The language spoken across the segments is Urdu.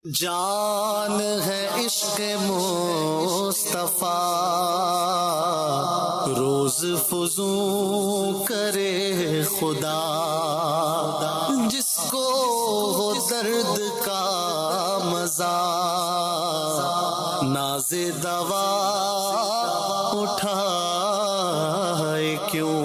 جان ہے عشق مصطفیٰ روز فزوں کرے خدا، جس کو ہو درد کا مزہ ناز دوا اٹھائے کیوں۔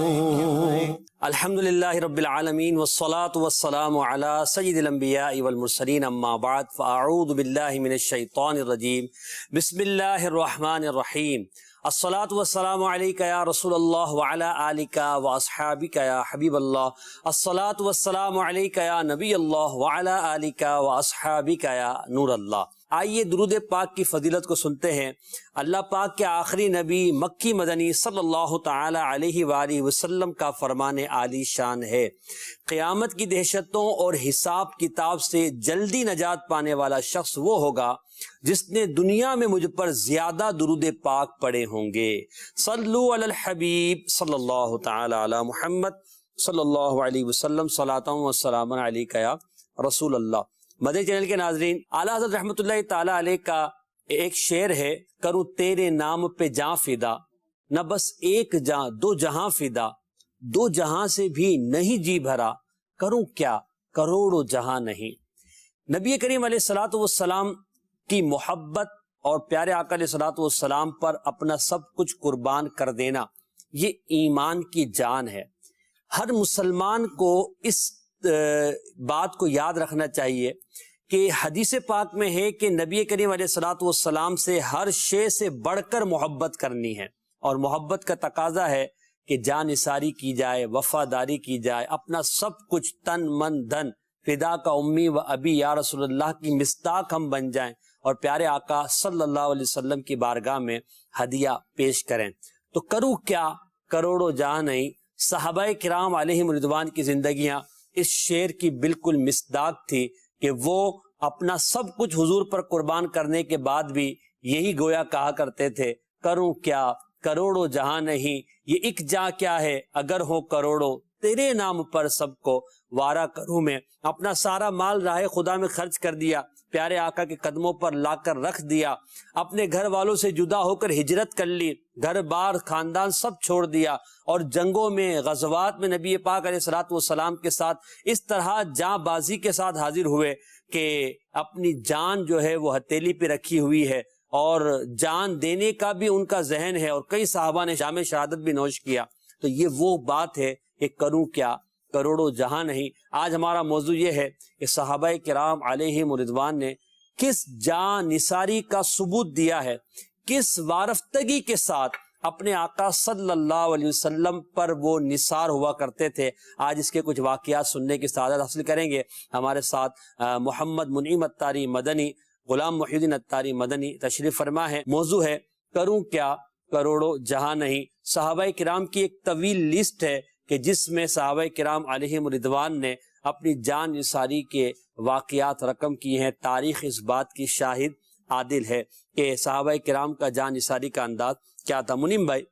الحمدللہ رب العالمین والصلاة والسلام علی سید الانبیاء والمرسلین، اما بعد فاعوذ باللہ من الشیطان الرجیم، بسم اللہ الرحمن الرحیم۔ الصلاة والسلام علیک یا رسول اللہ وعلی آلک واصحابک یا حبیب اللہ، الصلاة والسلام علیک یا نبی اللہ وعلی آلک واصحابک یا نور اللہ۔ آئیے درود پاک کی فضیلت کو سنتے ہیں۔ اللہ پاک کے آخری نبی مکی مدنی صلی اللہ تعالی علیہ وآلہ وسلم کا فرمان عالی شان ہے، قیامت کی دہشتوں اور حساب کتاب سے جلدی نجات پانے والا شخص وہ ہوگا جس نے دنیا میں مجھ پر زیادہ درود پاک پڑھے ہوں گے۔ صلو علی الحبیب صلی اللہ تعالی علی محمد صلی اللہ علیہ وسلم، صلاۃ و سلام علیک یا رسول اللہ۔ مدنی چینل کے ناظرین، اعلیٰ حضرت رحمۃ اللہ تعالی علیہ کا ایک شعر ہے، کروں تیرے نام پہ جاں فدا، نہ بس ایک جاں دو جہاں فدا، دو جہاں سے بھی نہیں جی بھرا، کروں کیا کروڑوں جہاں نہیں۔ نبی کریم علیہ الصلوۃ والسلام کی محبت اور پیارے آقا علیہ الصلوۃ والسلام پر اپنا سب کچھ قربان کر دینا، یہ ایمان کی جان ہے۔ ہر مسلمان کو اس بات کو یاد رکھنا چاہیے کہ حدیث پاک میں ہے کہ نبی کریم علیہ الصلوۃ والسلام سے ہر شے سے بڑھ کر محبت کرنی ہے، اور محبت کا تقاضا ہے کہ جان نثاری کی جائے، وفاداری کی جائے، اپنا سب کچھ تن من دھن فدا کا امی و ابی یا رسول اللہ کی مصداق ہم بن جائیں اور پیارے آقا صلی اللہ علیہ وسلم کی بارگاہ میں ہدیہ پیش کریں۔ تو کروں کیا کروڑوں جہاں نہیں۔ صحابہ کرام علیہم رضوان کی زندگیاں اس شعر کی بالکل مصداق تھی کہ وہ اپنا سب کچھ حضور پر قربان کرنے کے بعد بھی یہی گویا کہا کرتے تھے، کروں کیا کروڑوں جہاں نہیں، یہ ایک جہاں کیا ہے اگر ہو کروڑوں، تیرے نام پر سب کو وارا کروں میں۔ اپنا سارا مال راہ خدا میں خرچ کر دیا، پیارے آقا کے قدموں پر لا کر رکھ دیا، اپنے گھر والوں سے جدا ہو کر ہجرت کر لی، گھر بار خاندان سب چھوڑ دیا، اور جنگوں میں غزوات میں نبی پاک علیہ الصلوۃ والسلام کے ساتھ اس طرح جاں بازی کے ساتھ حاضر ہوئے کہ اپنی جان جو ہے وہ ہتھیلی پہ رکھی ہوئی ہے، اور جان دینے کا بھی ان کا ذہن ہے، اور کئی صحابہ نے جام شہادت بھی نوش کیا۔ تو یہ وہ بات ہے کہ کروں کیا کروڑوں جہاں نہیں۔ آج ہمارا موضوع یہ ہے کہ صحابہ کرام علیہم رضوان نے کس جان نثاری کا ثبوت دیا ہے، کس وارفتگی کے ساتھ اپنے آقا صلی اللہ علیہ وسلم پر وہ نثار ہوا کرتے تھے۔ آج اس کے کچھ واقعات سننے کی سعادت حاصل کریں گے۔ ہمارے ساتھ محمد منعیم اتاری مدنی، غلام محی الدین اتاری مدنی تشریف فرما ہے۔ موضوع ہے کروں کیا کروڑوں جہاں نہیں۔ صحابہ کرام کی ایک طویل لسٹ ہے کہ جس میں صحابہ کرام علیہم رضوان نے اپنی جان نثاری کے واقعات رقم کی ہیں۔ تاریخ اس بات کی شاہد عادل ہے کہ صحابہ کرام کا جان نثاری کا انداز کیا تھا۔ منیم بھائی،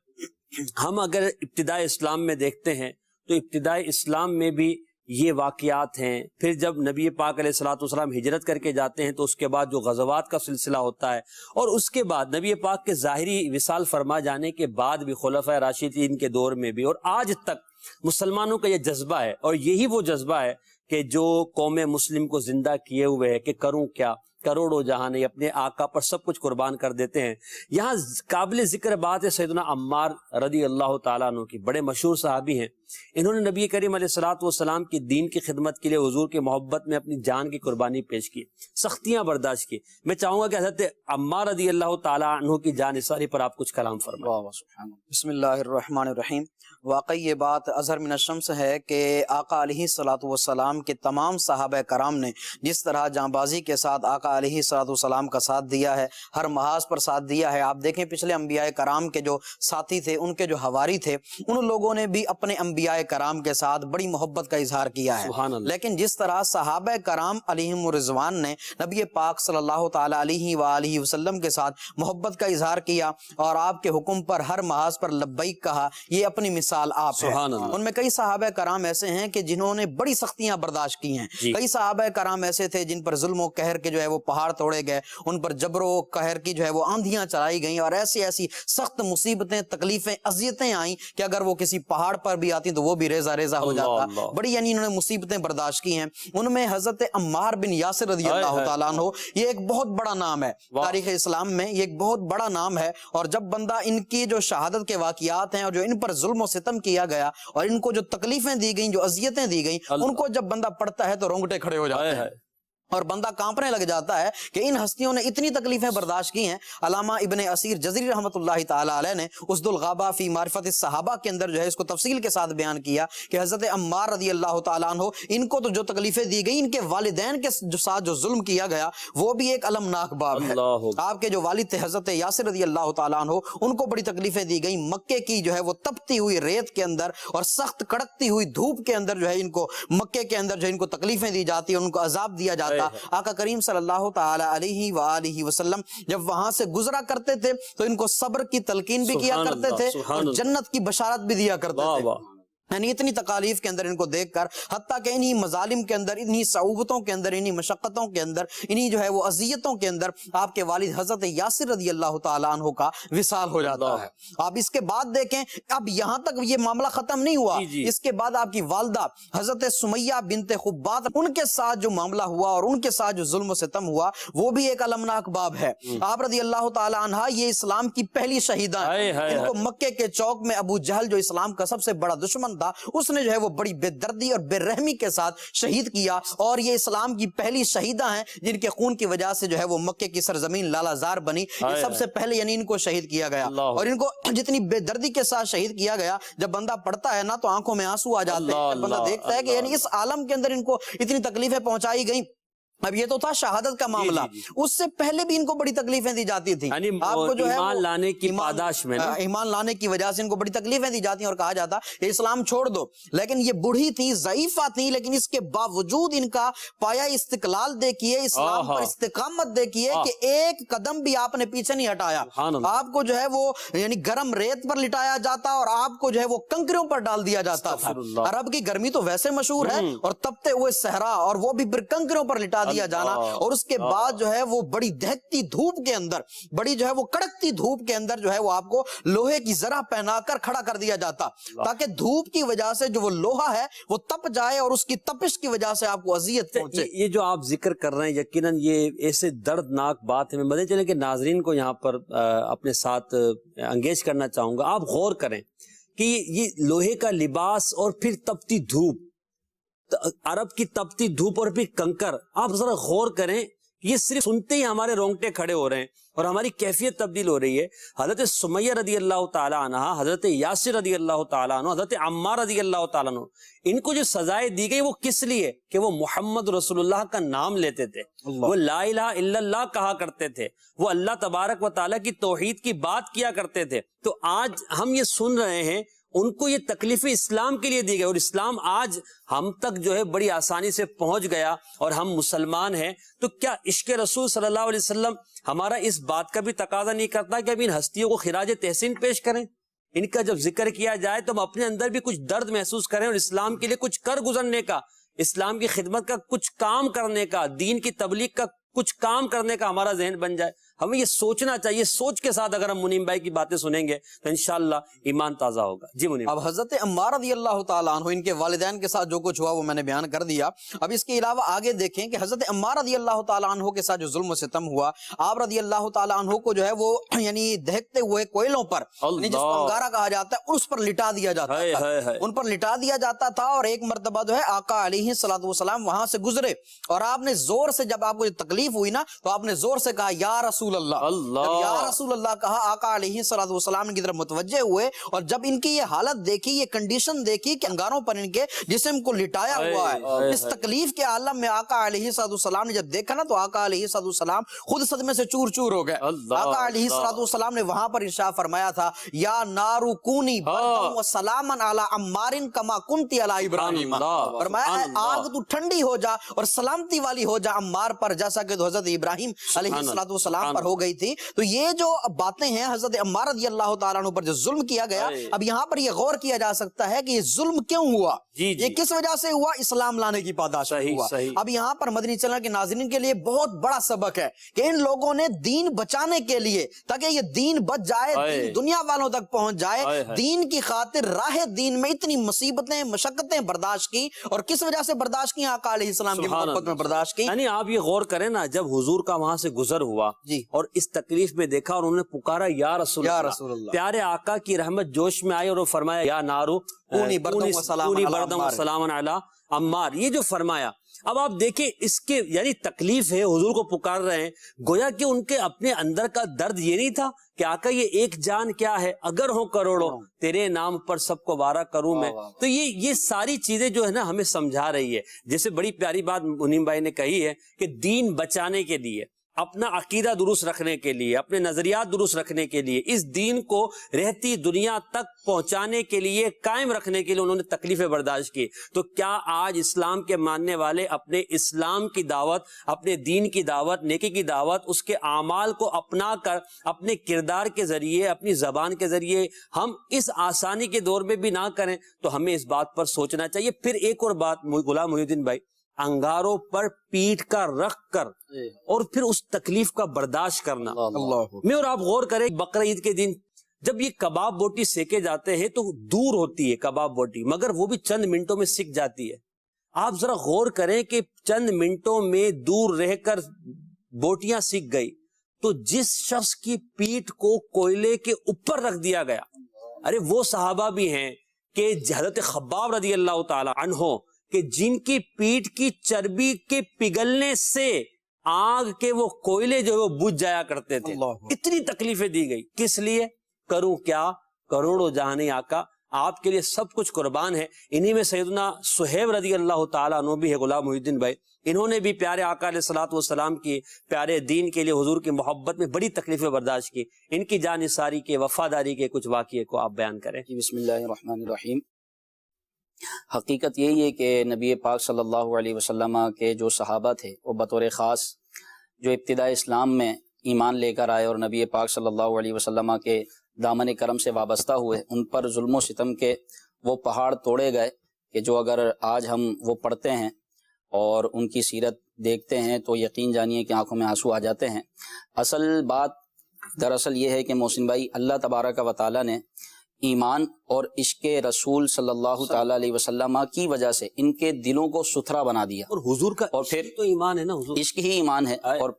ہم اگر ابتدائی اسلام میں دیکھتے ہیں تو ابتدائی اسلام میں بھی یہ واقعات ہیں۔ پھر جب نبی پاک علیہ الصلوۃ والسلام ہجرت کر کے جاتے ہیں تو اس کے بعد جو غزوات کا سلسلہ ہوتا ہے، اور اس کے بعد نبی پاک کے ظاہری وصال فرما جانے کے بعد بھی خلفائے راشدین کے دور میں بھی، اور آج تک مسلمانوں کا یہ جذبہ ہے، اور یہی وہ جذبہ ہے کہ جو قوم مسلم کو زندہ کیے ہوئے ہے کہ کروں کیا کروڑوں جہاں نہیں، اپنے آقا پر سب کچھ قربان کر دیتے ہیں۔ یہاں قابل ذکر بات ہے سیدنا عمار رضی اللہ تعالیٰ عنہ کی، بڑے مشہور صحابی ہیں۔ انہوں نے نبی کریم علیہ الصلوۃ والسلام کی دین کی خدمت کے لیے حضور کی محبت میں اپنی جان کی قربانی پیش کی، سختیاں برداشت کی۔ میں چاہوں گا کہ حضرت عمار رضی اللہ تعالیٰ عنہ کی جان نثاری پر آپ کچھ کلام فرمائیں۔ بسم اللہ الرحمن الرحیم۔ واقعی یہ بات اظہر من الشمس ہے کہ آقا علیہ الصلوۃ والسلام کے تمام صحابہ کرام نے جس طرح جاں بازی کے ساتھ آقا علیہ الصلوۃ والسلام کا ساتھ دیا ہے، ہر محاذ پر ساتھ دیا ہے۔ آپ دیکھیں پچھلے انبیاء کرام کے جو ساتھی تھے، ان کے جو حواری تھے، ان لوگوں نے بھی اپنے انبیاء انبیاء کرام کے ساتھ بڑی محبت کا اظہار کیا ہے، سبحان اللہ۔ لیکن جس طرح صحابہ کرام علیہم الرضوان نے نبی پاک صلی اللہ تعالی علیہ وآلہ وسلم کے ساتھ محبت کا اظہار کیا اور آپ کے حکم پر ہر محاذ پر لبیک کہا، یہ اپنی مثال آپ ہے۔ سبحان اللہ۔ ان میں کئی صحابہ کرام ایسے ہیں کہ جنہوں نے بڑی سختیاں برداشت کی ہیں، کئی صحابہ کرام ایسے تھے جن پر ظلم و قہر کے جو ہے وہ پہاڑ توڑے گئے، ان پر جبر و قہر کی جو ہے وہ آندھیاں چلائی گئیں اور ایسی ایسی سخت مصیبتیں، تکلیفیں، اذیتیں آئیں کہ اگر وہ کسی پہاڑ پر بھی آتی تو وہ بھی ریزہ ریزہ ہو جاتا۔ بڑی یعنی انہوں نے مصیبتیں برداشت کی ہیں۔ ان میں حضرت عمار بن یاسر رضی اللہ تعالیٰ عنہ، یہ ایک بہت بڑا نام ہے تاریخ اسلام میں، یہ ایک بہت بڑا نام ہے، اور جب بندہ ان کی جو شہادت کے واقعات ہیں اور جو ان پر ظلم و ستم کیا گیا اور ان کو جو تکلیفیں دی گئیں، جو اذیتیں دی گئیں، ان کو جب بندہ پڑھتا ہے تو رونگٹے کھڑے ہو جاتے ہیں اور بندہ کانپنے لگ جاتا ہے کہ ان ہستیوں نے اتنی تکلیفیں برداشت کی ہیں۔ علامہ ابن اسیر جزری رحمۃ اللہ تعالی علیہ نے اسد الغابہ فی معرفت الصحابہ کے اندر جو ہے اس کو تفصیل کے ساتھ بیان کیا کہ حضرت عمار رضی اللہ تعالیٰ عنہ، ان کو تو جو تکلیفیں دی گئی، ان کے والدین کے ساتھ جو ظلم کیا گیا وہ بھی ایک المناک باب ہے۔ آپ کے جو والد تھے حضرت یاسر رضی اللہ تعالیٰ عنہ، ان کو بڑی تکلیفیں دی گئیں، مکے کی جو ہے وہ تپتی ہوئی ریت کے اندر اور سخت کڑکتی ہوئی دھوپ کے اندر جو ہے ان کو مکے کے اندر جو ان کو تکلیفیں دی جاتی، ان کو عذاب دیا جاتا۔ آقا کریم صلی اللہ تعالی علیہ وآلہ وسلم جب وہاں سے گزرا کرتے تھے تو ان کو صبر کی تلقین بھی کیا کرتے تھے اور جنت کی بشارت بھی دیا کرتے تھے۔ یعنی اتنی تکالیف کے اندر ان کو دیکھ کر، حتیٰ کہ انہی مظالم کے اندر، انہی صعوبتوں کے اندر، انہی مشقتوں کے اندر، انہی جو ہے وہ اذیتوں کے اندر آپ کے والد حضرت یاسر رضی اللہ تعالیٰ عنہ کا وصال ہو جاتا ہے۔ آپ اس کے بعد دیکھیں، اب یہاں تک یہ معاملہ ختم نہیں ہوا، اس کے بعد آپ کی والدہ حضرت سمیہ بنت خبات، ان کے ساتھ جو معاملہ ہوا اور ان کے ساتھ جو ظلم و ستم ہوا وہ بھی ایک المناک باب ہے۔ آپ رضی اللہ تعالیٰ عنہ یہ اسلام کی پہلی شہیدہ ہیں، ان کو مکے کے چوک میں ابو جہل جو اسلام کا سب سے بڑا دشمن تھا، اس نے جو ہے وہ بڑی بے دردی اور بے رحمی کے ساتھ شہید کیا، اور یہ اسلام کی پہلی شہیدہ ہیں جن کے خون کی وجہ سے جو ہے وہ مکے کی سرزمین لالا زار بنی۔ یہ سب سے پہلے یعنی ان کو شہید کیا گیا، اور ان کو جتنی بے دردی کے ساتھ شہید کیا گیا، جب بندہ پڑھتا ہے نا تو آنکھوں میں آنسو آ جاتے ہیں، بندہ دیکھتا ہے کہ یعنی اس عالم کے اندر ان کو اتنی تکلیفیں پہنچائی گئیں۔ اب یہ تو تھا شہادت کا معاملہ، اس سے پہلے بھی ان کو بڑی تکلیفیں دی جاتی تھی، آپ کو جو ہے ایمان لانے کی پاداش میں، ایمان لانے کی وجہ سے ان کو بڑی تکلیفیں دی جاتی ہیں اور کہا جاتا کہ اسلام چھوڑ دو، لیکن یہ بوڑھی تھی، ضعیفہ تھی، لیکن اس کے باوجود ان کا پایا استقلال دیکھیے، اسلام پر استقامت دیکھیے کہ ایک قدم بھی آپ نے پیچھے نہیں ہٹایا۔ آپ کو جو ہے وہ یعنی گرم ریت پر لٹایا جاتا اور آپ کو جو ہے وہ کنکریوں پر ڈال دیا جاتا تھا۔ عرب کی گرمی تو ویسے مشہور ہے، اور تپتے ہوئے صحرا، اور وہ بھی پھر کنکریوں پر لٹا دیا جانا، اور اس کے بعد جو ہے وہ بڑی دہکتی دھوپ کے اندر، بڑی جو ہے وہ کڑکتی دھوپ کے اندر جو ہے وہ آپ کو لوہے کی زرہ پہنا کر کھڑا کر دیا جاتا، تاکہ دھوپ کی وجہ سے جو وہ لوہا ہے وہ تپ جائے اور اس کی تپش کی وجہ سے آپ کو اذیت پہنچے۔ یہ جو آپ ذکر کر رہے ہیں یقیناً یہ ایسے دردناک بات ہے، میں بدے چلے کہ ناظرین کو یہاں پر اپنے ساتھ انگیج کرنا چاہوں گا۔ آپ غور کریں کہ یہ لوہے کا لباس اور پھر تپتی دھوپ، عرب کی تپتی دھوپ اور پھر کنکر، آپ ذرا غور کریں، یہ صرف سنتے ہی ہمارے رونگٹے کھڑے ہو رہے ہیں اور ہماری کیفیت تبدیل ہو رہی ہے۔ حضرت سمیہ رضی اللہ تعالیٰ عنہ، حضرت یاسر رضی اللہ تعالیٰ عنہ، حضرت عمار رضی اللہ تعالیٰ عنہ، ان کو جو سزائیں دی گئی وہ کس لیے؟ کہ وہ محمد رسول اللہ کا نام لیتے تھے، وہ لا الہ الا اللہ کہا کرتے تھے، وہ اللہ تبارک و تعالیٰ کی توحید کی بات کیا کرتے تھے۔ تو آج ہم یہ سن رہے ہیں، ان کو یہ تکلیفیں اسلام کے لیے دی گئی، اور اسلام آج ہم تک جو ہے بڑی آسانی سے پہنچ گیا اور ہم مسلمان ہیں۔ تو کیا عشق رسول صلی اللہ علیہ وسلم ہمارا اس بات کا بھی تقاضا نہیں کرتا کہ اب ان ہستیوں کو خراج تحسین پیش کریں؟ ان کا جب ذکر کیا جائے تو ہم اپنے اندر بھی کچھ درد محسوس کریں اور اسلام کے لیے کچھ کر گزرنے کا، اسلام کی خدمت کا کچھ کام کرنے کا، دین کی تبلیغ کا کچھ کام کرنے کا ہمارا ذہن بن جائے۔ ہمیں یہ سوچنا چاہیے، سوچ کے ساتھ اگر ہم منیم بھائی کی باتیں سنیں گے تو انشاءاللہ ایمان تازہ ہوگا۔ جی منیم۔ اب حضرت عمار رضی اللہ تعالیٰ عنہ، ان کے والدین کے ساتھ جو کچھ ہوا وہ میں نے بیان کر دیا۔ اب اس کے علاوہ آگے دیکھیں کہ حضرت عمار رضی اللہ تعالیٰ عنہ کے ساتھ جو ظلم و ستم ہوا، آپ رضی اللہ تعالیٰ عنہ کو جو ہے وہ یعنی دہکتے ہوئے کوئلوں پر، یعنی جس کو انگارہ کہا جاتا ہے، اس پر لٹا دیا جاتا تھا، ان پر لٹا دیا جاتا تھا۔ اور ایک مرتبہ جو ہے آقا علیہ الصلوۃ والسلام وہاں سے گزرے اور آپ نے زور سے جب آپ کو تکلیف تکلیف ہوئی نا تو آپ نے زور سے کہا یا رسول اللہ. جب یا رسول اللہ کہا آقا علیہ الصلوۃ والسلام کی طرف متوجہ ہوئے اور جب ان کی یہ حالت دیکھی, یہ کنڈیشن دیکھی کہ انگاروں پر ان کے جسم کو لٹایا ہوا ہے, اس تکلیف کے عالم میں آقا علیہ الصلوۃ والسلام نے جب دیکھا نا تو آقا علیہ الصلوۃ والسلام خود صدمے سے چور چور ہو گئے. آقا علیہ الصلوۃ والسلام نے وہاں پر ارشاد فرمایا تھا یا نارو کونی بردا و سلاما علی عمار کما کنتی علی ابراہیم. فرمایا آگ تو ٹھنڈی ہو جا اور سلامتی والی ہو جا عمار پر, جیسا کہ حضرت ابراہیم علیہ الصلوۃ والسلام پر ہو گئی تھی. تو یہ جو باتیں ہیں حضرت عمار رضی اللہ تعالیٰ عنہ پر جو ظلم کیا گیا, اب یہاں پر یہ غور کیا جا سکتا ہے کہ یہ ظلم کیوں ہوا, یہ کس وجہ سے ہوا, اسلام لانے کی پاداش ہوا. اب یہاں پر مدنی چینل کے ناظرین کے لیے بہت بڑا سبق ہے کہ ان لوگوں نے دین بچانے کے لیے, تاکہ یہ دین بچ جائے, دین دنیا والوں تک پہنچ جائے, دین کی خاطر راہ دین میں اتنی مصیبتیں مشقتیں برداشت کی, اور کس وجہ سے برداشت کی, آقا علیہ السلام کی محبت میں برداشت کی. یعنی آپ یہ غور کریں نا, جب حضور کا وہاں سے گزر ہوا اور اس تکلیف میں دیکھا اور انہوں نے پکارا یا رسول اللہ, پیارے آقا کی رحمت جوش میں آئی اور وہ فرمایا یا نارو کونی بردم و سلام علی عمار. یہ جو فرمایا, اب آپ دیکھیں اس کے یعنی تکلیف ہے, حضور کو پکار رہے ہیں, گویا کہ ان کے اپنے اندر کا درد یہ نہیں تھا کہ آقا یہ ایک جان کیا ہے, اگر ہو کروڑوں تیرے نام پر سب کو وارہ کروں میں. تو یہ ساری چیزیں جو ہے نا ہمیں سمجھا رہی ہے. جیسے بڑی پیاری بات منیم بھائی نے کہی ہے کہ دین بچانے کے لیے, اپنا عقیدہ درست رکھنے کے لیے, اپنے نظریات درست رکھنے کے لیے, اس دین کو رہتی دنیا تک پہنچانے کے لیے, قائم رکھنے کے لیے انہوں نے تکلیفیں برداشت کی. تو کیا آج اسلام کے ماننے والے اپنے اسلام کی دعوت, اپنے دین کی دعوت, نیکی کی دعوت, اس کے اعمال کو اپنا کر اپنے کردار کے ذریعے, اپنی زبان کے ذریعے ہم اس آسانی کے دور میں بھی نہ کریں؟ تو ہمیں اس بات پر سوچنا چاہیے. پھر ایک اور بات غلام محی الدین بھائی, انگاروں پر پیٹ کا رکھ کر اور پھر اس تکلیف کا برداشت کرنا. میں اور آپ غور کریں, بقرہ عید کے دن جب یہ کباب بوٹی سیکے جاتے ہیں تو دور ہوتی ہے کباب بوٹی, مگر وہ بھی چند منٹوں میں سک جاتی ہے. آپ ذرا غور کریں کہ چند منٹوں میں دور رہ کر بوٹیاں سک گئی, تو جس شخص کی پیٹ کو کوئلے کے اوپر رکھ دیا گیا, ارے وہ صحابہ بھی ہیں کہ حضرت خباب رضی اللہ تعالی عنہ کہ جن کی پیٹ کی چربی کے پگھلنے سے آگ کے وہ کوئلے جو وہ بجھ جایا کرتے تھے. اتنی تکلیفیں دی گئی, کس لیے؟ کروں کیا, کروڑوں جہانی آقا آپ کے لیے سب کچھ قربان ہے. انہی میں سیدنا صہیب رضی اللہ تعالیٰ عنہ بھی ہے, غلام محی الدین بھائی, انہوں نے بھی پیارے آقا علیہ الصلوۃ والسلام کی پیارے دین کے لیے, حضور کی محبت میں بڑی تکلیفیں برداشت کی. ان کی جانثاری کے, وفاداری کے کچھ واقعے کو آپ بیان کریں. بسم اللہ الرحمن الرحیم. حقیقت یہی ہے کہ نبی پاک صلی اللہ علیہ وسلم کے جو صحابہ تھے وہ بطور خاص جو ابتداء اسلام میں ایمان لے کر آئے اور نبی پاک صلی اللہ علیہ وسلم کے دامن کرم سے وابستہ ہوئے, ان پر ظلم و ستم کے وہ پہاڑ توڑے گئے کہ جو اگر آج ہم وہ پڑھتے ہیں اور ان کی سیرت دیکھتے ہیں تو یقین جانیے کہ آنکھوں میں آنسو آ جاتے ہیں. اصل بات دراصل یہ ہے کہ محسن بھائی, اللہ تبارک و تعالیٰ نے ایمان اور عشق رسول صلی اللہ تعالیٰ علیہ وسلم کی وجہ سے ان کے دلوں کو ستھرا بنا دیا, اور حضور کا اور پھر تو ایمان ہے نا, حضور عشق ہی ایمان ہے. اور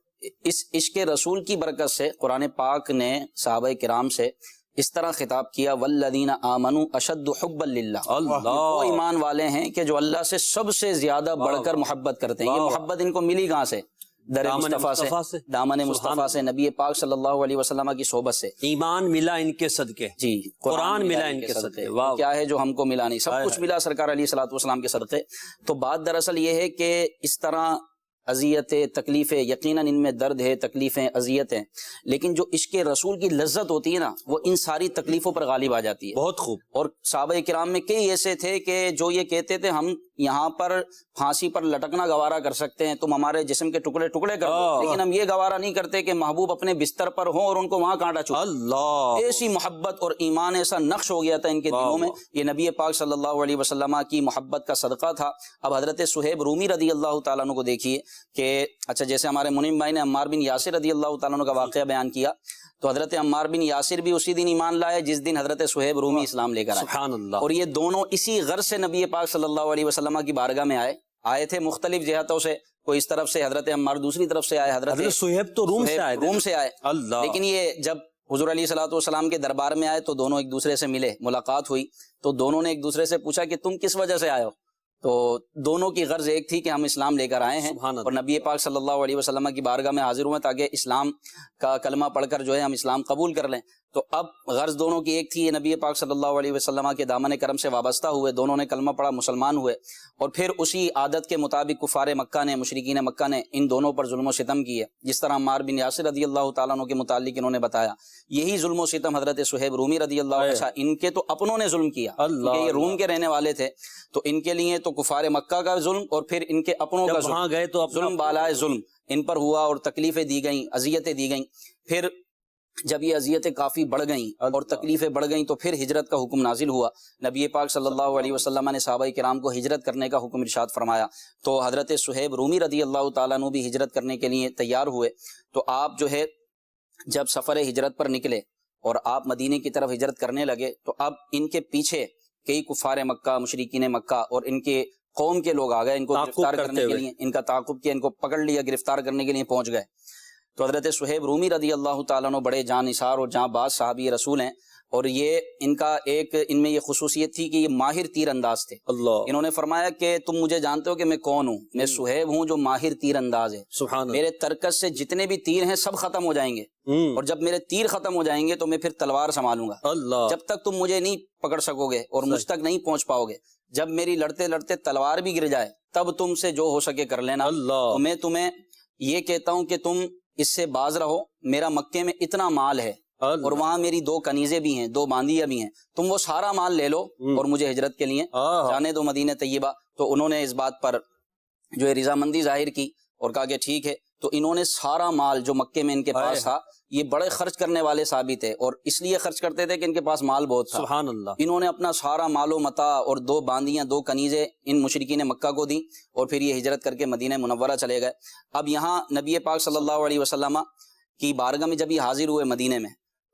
اس عشق رسول کی برکت سے قرآن پاک نے صحابہ کرام سے اس طرح خطاب کیا, والذین آمنوا اشد حبا للہ, وہ ایمان والے ہیں کہ جو اللہ سے سب سے زیادہ بڑھ کر محبت کرتے ہیں. یہ محبت ان کو ملی کہاں سے؟ در مصطفیٰ سے, دامن مصطفیٰ سے, نبی پاک صلی اللہ علیہ وسلم کی صحبت سے. ایمان ملا ان کے صدقے, جی, قرآن ملا ان کے صدقے. کیا ہے جو ہم کو ملا نہیں, سب کچھ ملا سرکار علیہ الصلوۃ والسلام کے صدقے. تو بات دراصل یہ ہے کہ اس طرح اذیتیں, تکلیفیں, یقیناً ان میں درد ہے, تکلیفیں, اذیتیں, لیکن جو عشق رسول کی لذت ہوتی ہے نا وہ ان ساری تکلیفوں پر غالب آ جاتی ہے. بہت خوب. اور صحابہ کرام میں کئی ایسے تھے کہ جو یہ کہتے تھے ہم یہاں پر پھانسی پر لٹکنا گوارا کر سکتے ہیں, تم ہمارے جسم کے ٹکڑے ٹکڑے کر دو, لیکن ہم یہ گوارا نہیں کرتے کہ محبوب اپنے بستر پر ہوں اور ان کو وہاں کانٹا چبھے. اللہ, ایسی محبت اور ایمان ایسا نقش ہو گیا تھا ان کے دلوں میں. یہ نبی پاک صلی اللہ علیہ وسلم کی محبت کا صدقہ تھا. اب حضرت صہیب رومی رضی اللہ تعالیٰ عنہ کو دیکھیے کہ اچھا, جیسے ہمارے منیم بھائی نے عمار بن یاسر رضی اللہ تعالیٰ عنہ کا واقعہ بیان کیا, تو حضرت عمار بن یاسر بھی اسی دن ایمان لائے جس دن حضرت صہیب رومی اسلام لے کر آئے. سبحان اللہ. اور یہ دونوں اسی غرض سے نبی پاک صلی اللہ علیہ وسلم کی بارگاہ میں آئے تھے مختلف جہتوں سے, کوئی اس طرف سے, حضرت عمار دوسری طرف سے آئے, حضرت صہیب تو روم سے آئے. اللہ. لیکن یہ جب حضور علیہ الصلوۃ والسلام کے دربار میں آئے تو دونوں ایک دوسرے سے ملے, ملاقات ہوئی, تو دونوں نے ایک دوسرے سے پوچھا کہ تم کس وجہ سے آئے ہو؟ تو دونوں کی غرض ایک تھی کہ ہم اسلام لے کر آئے ہیں سبحان اللہ۔ اور نبی پاک صلی اللہ علیہ وسلم کی بارگاہ میں حاضر ہوئے تاکہ اسلام کا کلمہ پڑھ کر جو ہے ہم اسلام قبول کر لیں۔ تو اب غرض دونوں کی ایک تھی، یہ نبی پاک صلی اللہ علیہ وسلم کے دامن کرم سے وابستہ ہوئے، دونوں نے کلمہ پڑھا، مسلمان ہوئے، اور پھر اسی عادت کے مطابق کفار مکہ نے، مشرکین مکہ نے ان دونوں پر ظلم و ستم کیے، جس طرح عمار بن یاسر رضی اللہ تعالیٰ عنہ کے متعلق انہوں نے بتایا۔ یہی ظلم و ستم حضرت صہیب رومی رضی اللہ عنہ، ان کے تو اپنوں نے ظلم کیا، کیونکہ یہ روم کے رہنے والے تھے، تو ان کے لیے تو کفار مکہ کا ظلم اور پھر ان کے اپنوں کا وہاں گئے تو ظلم بالائے ظلم ان پر ہوا، اور تکلیفیں دی گئیں، اذیتیں دی گئیں۔ پھر جب یہ اذیتیں کافی بڑھ گئیں اور تکلیفیں بڑھ گئیں تو پھر ہجرت کا حکم نازل ہوا۔ نبی پاک صلی اللہ علیہ وسلم نے صحابہ کرام کو ہجرت کرنے کا حکم ارشاد فرمایا، تو حضرت صہیب رومی رضی اللہ تعالیٰ عنہ بھی ہجرت کرنے کے لیے تیار ہوئے۔ تو آپ جو ہے جب سفر ہجرت پر نکلے اور آپ مدینے کی طرف ہجرت کرنے لگے، تو اب ان کے پیچھے کئی کفار مکہ، مشرکین مکہ اور ان کے قوم کے لوگ آ گئے، ان کو گرفتار کرنے کے لیے، ان کا تعاقب کیا، ان کو پکڑ لیا، گرفتار کرنے کے لیے پہنچ گئے۔ تو حضرت صہیب رومی رضی اللہ تعالیٰ عنہ بڑے جاں نثار اور جاں باز صحابی رسول ہیں، اور یہ ان کا ایک ان میں یہ خصوصیت تھی کہ یہ ماہر تیر انداز تھے۔ اللہ، انہوں نے فرمایا کہ تم مجھے جانتے ہو کہ میں کون ہوں، میں صہیب ہوں جو ماہر تیر انداز ہے، سبحان اللہ، میرے ترکش سے جتنے بھی تیر ہیں سب ختم ہو جائیں گے، اور جب میرے تیر ختم ہو جائیں گے تو میں پھر تلوار سنبھالوں گا، اللہ، جب تک تم مجھے نہیں پکڑ سکو گے اور مجھ تک نہیں پہنچ پاؤ گے، جب میری لڑتے لڑتے تلوار بھی گر جائے تب تم سے جو ہو سکے کر لینا۔ اللہ، تو میں تمہیں یہ کہتا ہوں کہ تم اس سے باز رہو، میرا مکے میں اتنا مال ہے اور وہاں میری 2 کنیزیں بھی ہیں، 2 باندیاں بھی ہیں، تم وہ سارا مال لے لو اور مجھے ہجرت کے لیے جانے دو مدینہ طیبہ۔ تو انہوں نے اس بات پر جو ہے رضامندی ظاہر کی اور کہا کہ ٹھیک ہے۔ تو انہوں نے سارا مال جو مکے میں ان کے پاس تھا، یہ بڑے خرچ کرنے والے ثابت تھے، اور اس لیے خرچ کرتے تھے کہ ان کے پاس مال بہت تھا۔ سبحان اللہ، انہوں نے اپنا سارا مال و متاع اور 2 باندیاں، 2 کنیزیں ان مشرکین مکہ کو دیں، اور پھر یہ ہجرت کر کے مدینہ منورہ چلے گئے۔ اب یہاں نبی پاک صلی اللہ علیہ وسلم کی بارگاہ میں جب یہ حاضر ہوئے مدینے میں،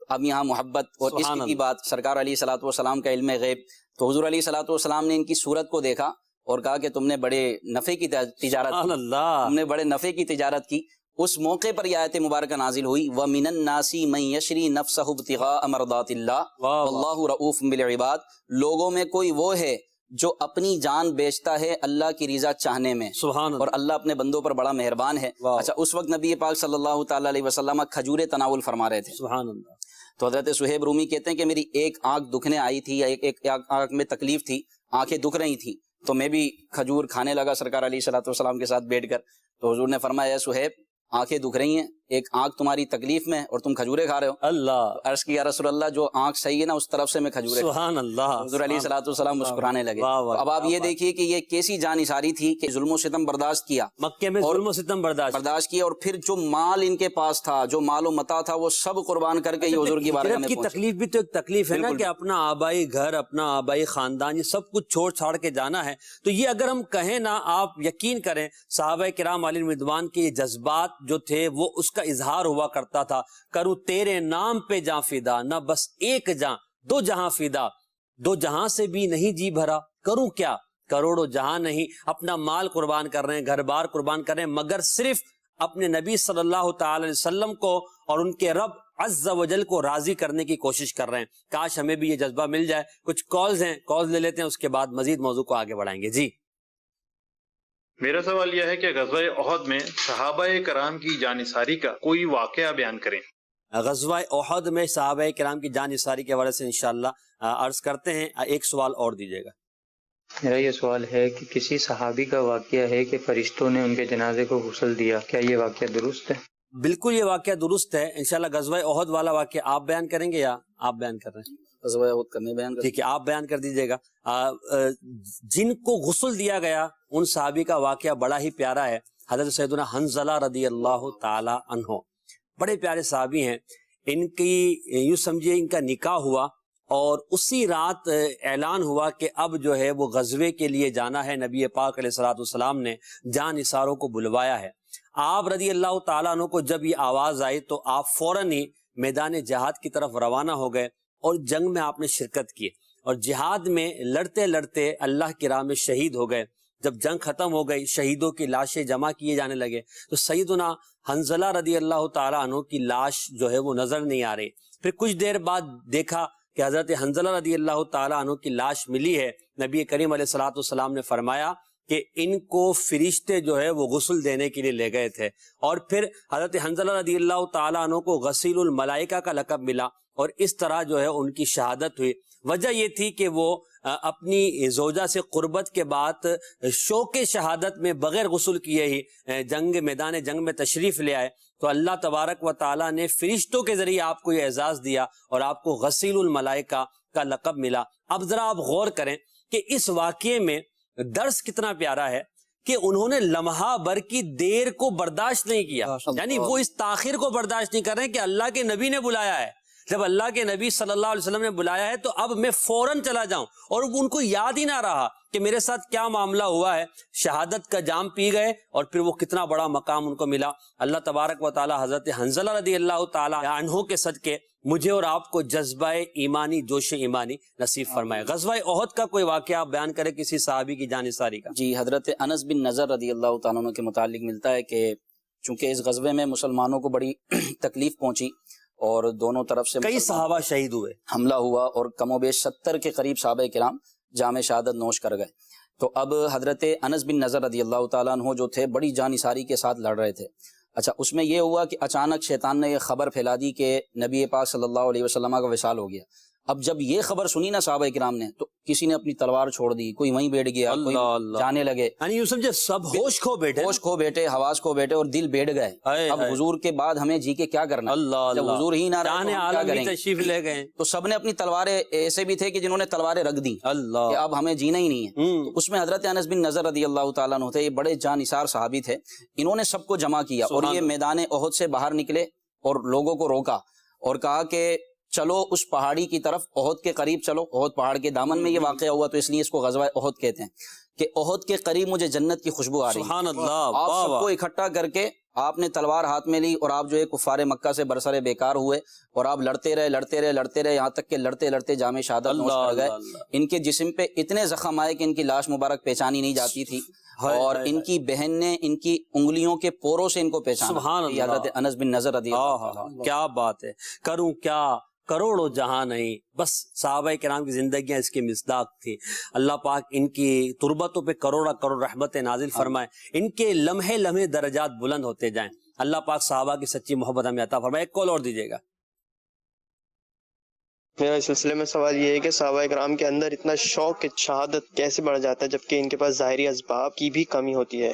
اب یہاں محبت اور عشق کی بات، سرکار علیہ الصلوۃ والسلام کا علم غیب، تو حضور علیہ الصلوۃ والسلام نے ان کی صورت کو دیکھا اور کہا کہ تم نے بڑے نفع کی تجارت کی، تم نے بڑے نفع کی تجارت کی۔ اس موقع پر یہ آیت مبارکہ نازل ہوئی، وَمِنَ النَّاسِ مَن يَشْرِي نَفْسَهُ ابْتِغَاءَ مَرْضَاتِ اللَّهِ وَاللَّهُ رَءُوفٌ بِالْعِبَادِ، لوگوں میں کوئی وہ ہے جو اپنی جان بیچتا ہے اللہ کی رضا چاہنے میں، سبحان اور اللہ اپنے بندوں پر بڑا مہربان ہے۔ اچھا، اس وقت نبی پاک صلی اللہ تعالی علیہ وسلم کھجورے تناول فرما رہے تھے، سبحان اللہ۔ تو حضرت صہیب رومی کہتے ہیں کہ میری ایک آنکھ دکھنے آئی تھی، یا ایک آنکھ میں تکلیف تھی، آنکھیں دکھ رہی تھی، تو میں بھی کھجور کھانے لگا سرکار علیہ الصلوۃ والسلام کے ساتھ بیٹھ کر۔ تو حضور نے فرمایا، اے صہیب، آنکھیں دکھ رہی ہیں، ایک آنکھ تمہاری تکلیف میں اور تم کھجورے کھا رہے ہو۔ اللہ، عرض کی یا رسول اللہ، جو آنکھ صحیح ہے نا اس طرف سے میں کھجورے۔ سبحان اللہ، حضور علیہ الصلوۃ والسلام مسکرانے لگے۔ واہ واہ، اب آپ یہ دیکھیے کہ یہ کیسی جانثاری تھی کہ ظلم و ستم برداشت کیا، مکے میں ظلم و ستم برداشت کیا، اور پھر جو مال ان کے پاس تھا، جو مال و متاع تھا، وہ سب قربان کر کے یہ حضور کی بارگاہ میں کی پہنچے۔ تکلیف بھی تو ایک تکلیف ہے نا، کہ اپنا آبائی گھر، اپنا آبائی خاندان، یہ سب کچھ چھوڑ چھاڑ کے جانا ہے۔ تو یہ اگر ہم کہیں نا، آپ یقین کریں صحابہ کرام علیہ رضوان کے یہ جذبات جو تھے وہ اس کا اظہار ہوا کرتا تھا، کروں تیرے نام پہ جاں فدا، نہ بس ایک جاں 2 جہاں فدا، 2 جہاں سے بھی نہیں جی بھرا، کروں کیا کروڑوں جہاں نہیں۔ اپنا مال قربان کر رہے ہیں، گھر بار قربان کر رہے ہیں، مگر صرف اپنے نبی صلی اللہ تعالی علیہ وسلم کو اور ان کے رب عز و جل کو راضی کرنے کی کوشش کر رہے ہیں۔ کاش ہمیں بھی یہ جذبہ مل جائے۔ کچھ کالز ہیں، کالز لے لیتے ہیں، اس کے بعد مزید موضوع کو آگے بڑھائیں گے۔ جی، میرا سوال یہ ہے کہ غزوہ احد میں صحابہ کرام کی جانثاری کا کوئی واقعہ بیان کریں۔ غزوہ احد میں صحابہ کرام کی جان نثاری کے حوالے سے انشاءاللہ عرض کرتے ہیں۔ ایک سوال اور دیجیے گا۔ میرا یہ سوال ہے کہ کسی صحابی کا واقعہ ہے کہ فرشتوں نے ان کے جنازے کو غسل دیا، کیا یہ واقعہ درست ہے؟ بالکل یہ واقعہ درست ہے۔ انشاءاللہ غزوہ احد والا واقعہ آپ بیان کریں گے یا آپ بیان کر رہے ہیں؟ غزوہ احد کا میں بیان کروں۔ ٹھیک ہے، آپ بیان کر دیجیے گا۔ جن کو غسل دیا گیا ان صحابی کا واقعہ بڑا ہی پیارا ہے۔ حضرت سیدنا حنظلہ رضی اللہ تعالی عنہ بڑے پیارے صحابی ہیں۔ ان کی یوں سمجھیے ان کا نکاح ہوا اور اسی رات اعلان ہوا کہ اب جو ہے وہ غزوے کے لیے جانا ہے۔ نبی پاک علیہ الصلوۃ والسلام نے جان نثاروں کو بلوایا ہے۔ آپ رضی اللہ تعالیٰ عنہ کو جب یہ آواز آئی تو آپ فوراً ہی میدان جہاد کی طرف روانہ ہو گئے اور جنگ میں آپ نے شرکت کی، اور جہاد میں لڑتے لڑتے اللہ کی راہ میں شہید ہو گئے۔ جب جنگ ختم ہو گئی، شہیدوں کی لاشیں جمع کیے جانے لگے تو سیدنا حنظلہ رضی اللہ تعالیٰ عنہ کی لاش جو ہے وہ نظر نہیں آ رہی۔ پھر کچھ دیر بعد دیکھا کہ حضرت حنظلہ رضی اللہ تعالیٰ عنہ کی لاش ملی ہے، نبی کریم علیہ الصلوۃ والسلام نے فرمایا کہ ان کو فرشتے جو ہے وہ غسل دینے کے لیے لے گئے تھے، اور پھر حضرت حنظلہ رضی اللہ تعالیٰ عنہ کو غسیل الملائکہ کا لقب ملا، اور اس طرح جو ہے ان کی شہادت ہوئی۔ وجہ یہ تھی کہ وہ اپنی زوجہ سے قربت کے بعد شوق شہادت میں بغیر غسل کیے ہی میدان جنگ میں تشریف لے آئے، تو اللہ تبارک و تعالیٰ نے فرشتوں کے ذریعے آپ کو یہ اعزاز دیا اور آپ کو غسیل الملائکہ کا لقب ملا۔ اب ذرا آپ غور کریں کہ اس واقعے میں درس کتنا پیارا ہے کہ انہوں نے لمحہ بھر کی دیر کو برداشت نہیں کیا، یعنی وہ اس تاخیر کو برداشت نہیں کر رہے کہ اللہ کے نبی نے بلایا ہے، جب اللہ کے نبی صلی اللہ علیہ وسلم نے بلایا ہے تو اب میں فوراً چلا جاؤں، اور ان کو یاد ہی نہ رہا کہ میرے ساتھ کیا معاملہ ہوا ہے، شہادت کا جام پی گئے، اور پھر وہ کتنا بڑا مقام ان کو ملا۔ اللہ تبارک و تعالی حضرت حنظلہ رضی اللہ تعالی عنہ کے صدقے مجھے اور آپ کو جذبہ ایمانی، جوش ایمانی نصیب فرمائے۔ غزوہ احد کا کوئی واقعہ آپ بیان کریں کسی صحابی کی جانثاری کا؟ جی، حضرت انس بن نضر رضی اللہ تعالیٰ عنہ کے متعلق ملتا ہے کہ چونکہ اس غزوے میں مسلمانوں کو بڑی تکلیف پہنچی اور دونوں طرف سے کئی صحابہ شہید ہوئے، حملہ ہوا، اور کم و بیش 70 کے قریب صحابہ کرام جام شہادت نوش کر گئے۔ تو اب حضرت انس بن نضر رضی اللہ تعالیٰ عنہ جو تھے بڑی جانثاری کے ساتھ لڑ رہے تھے۔ اچھا، اس میں یہ ہوا کہ اچانک شیطان نے یہ خبر پھیلا دی کہ نبی پاک صلی اللہ علیہ وسلم کا وصال ہو گیا۔ اب جب یہ خبر سنی نا صحابہ کرام نے، تو کسی نے اپنی تلوار چھوڑ دی، کوئی وہیں بیٹھ گیا، کوئی جانے لگے، یعنی یوں سمجھے سب ہوش کھو بیٹھے، حواس کھو بیٹھے، اور دل بیٹھ گئے۔ اب حضور کے بعد ہمیں جی کے کیا کرنا، جب حضور ہی نہ رہے تشریف لے گئے، تو سب نے اپنی تلواریں، ایسے بھی تھے کہ جنہوں نے تلواریں رکھ دی کہ اب ہمیں جینا ہی نہیں ہے۔ تو اس میں حضرت انس بن نضر رضی اللہ تعالیٰ عنہ تھے، یہ بڑے جانثار صحابی تھے، انہوں نے سب کو جمع کیا اور یہ میدان احد سے باہر نکلے اور لوگوں کو روکا اور کہا کہ چلو اس پہاڑی کی طرف، احد کے قریب چلو۔ احد پہاڑ کے دامن میں یہ واقعہ ہوا، تو اس لیے اس کو غزوہ احد کہتے ہیں کہ احد کے قریب مجھے جنت کی خوشبو آ رہی ہے۔ سبحان اللہ، آپ سب کو اکٹھا کر کے آپ نے تلوار ہاتھ میں لی، اور آپ جو ہے کفار مکہ سے برسر بیکار ہوئے، اور آپ لڑتے رہے یہاں تک کہ لڑتے جام شہادت نوش کر گئے۔ ان کے جسم پہ اتنے زخم آئے کہ ان کی لاش مبارک پہچانی نہیں جاتی تھی، اور ان کی بہن نے ان کی انگلیوں کے پوروں سے ان کو پہچانا۔ سبحان اللہ، حضرت انس بن نضر رضی اللہ عنہ۔ کیا بات ہے، کروں کیا کروڑوں جہاں نہیں، بس صحابہ کرام کی زندگیاں اس کی مصداق تھی۔ اللہ پاک ان کی تربتوں پہ کروڑا کروڑ رحمتیں نازل فرمائے، ان کے لمحے لمحے درجات بلند ہوتے جائیں۔ اللہ پاک صحابہ کی سچی محبت ہمیں عطا فرمائے۔ ایک کال اور دیجیے گا۔ میرا اس سلسلے میں سوال یہ ہے کہ صحابہ کرام کے اندر اتنا شوق شہادت کیسے بڑھ جاتا ہے جبکہ ان کے پاس ظاہری اسباب کی بھی کمی ہوتی ہے؟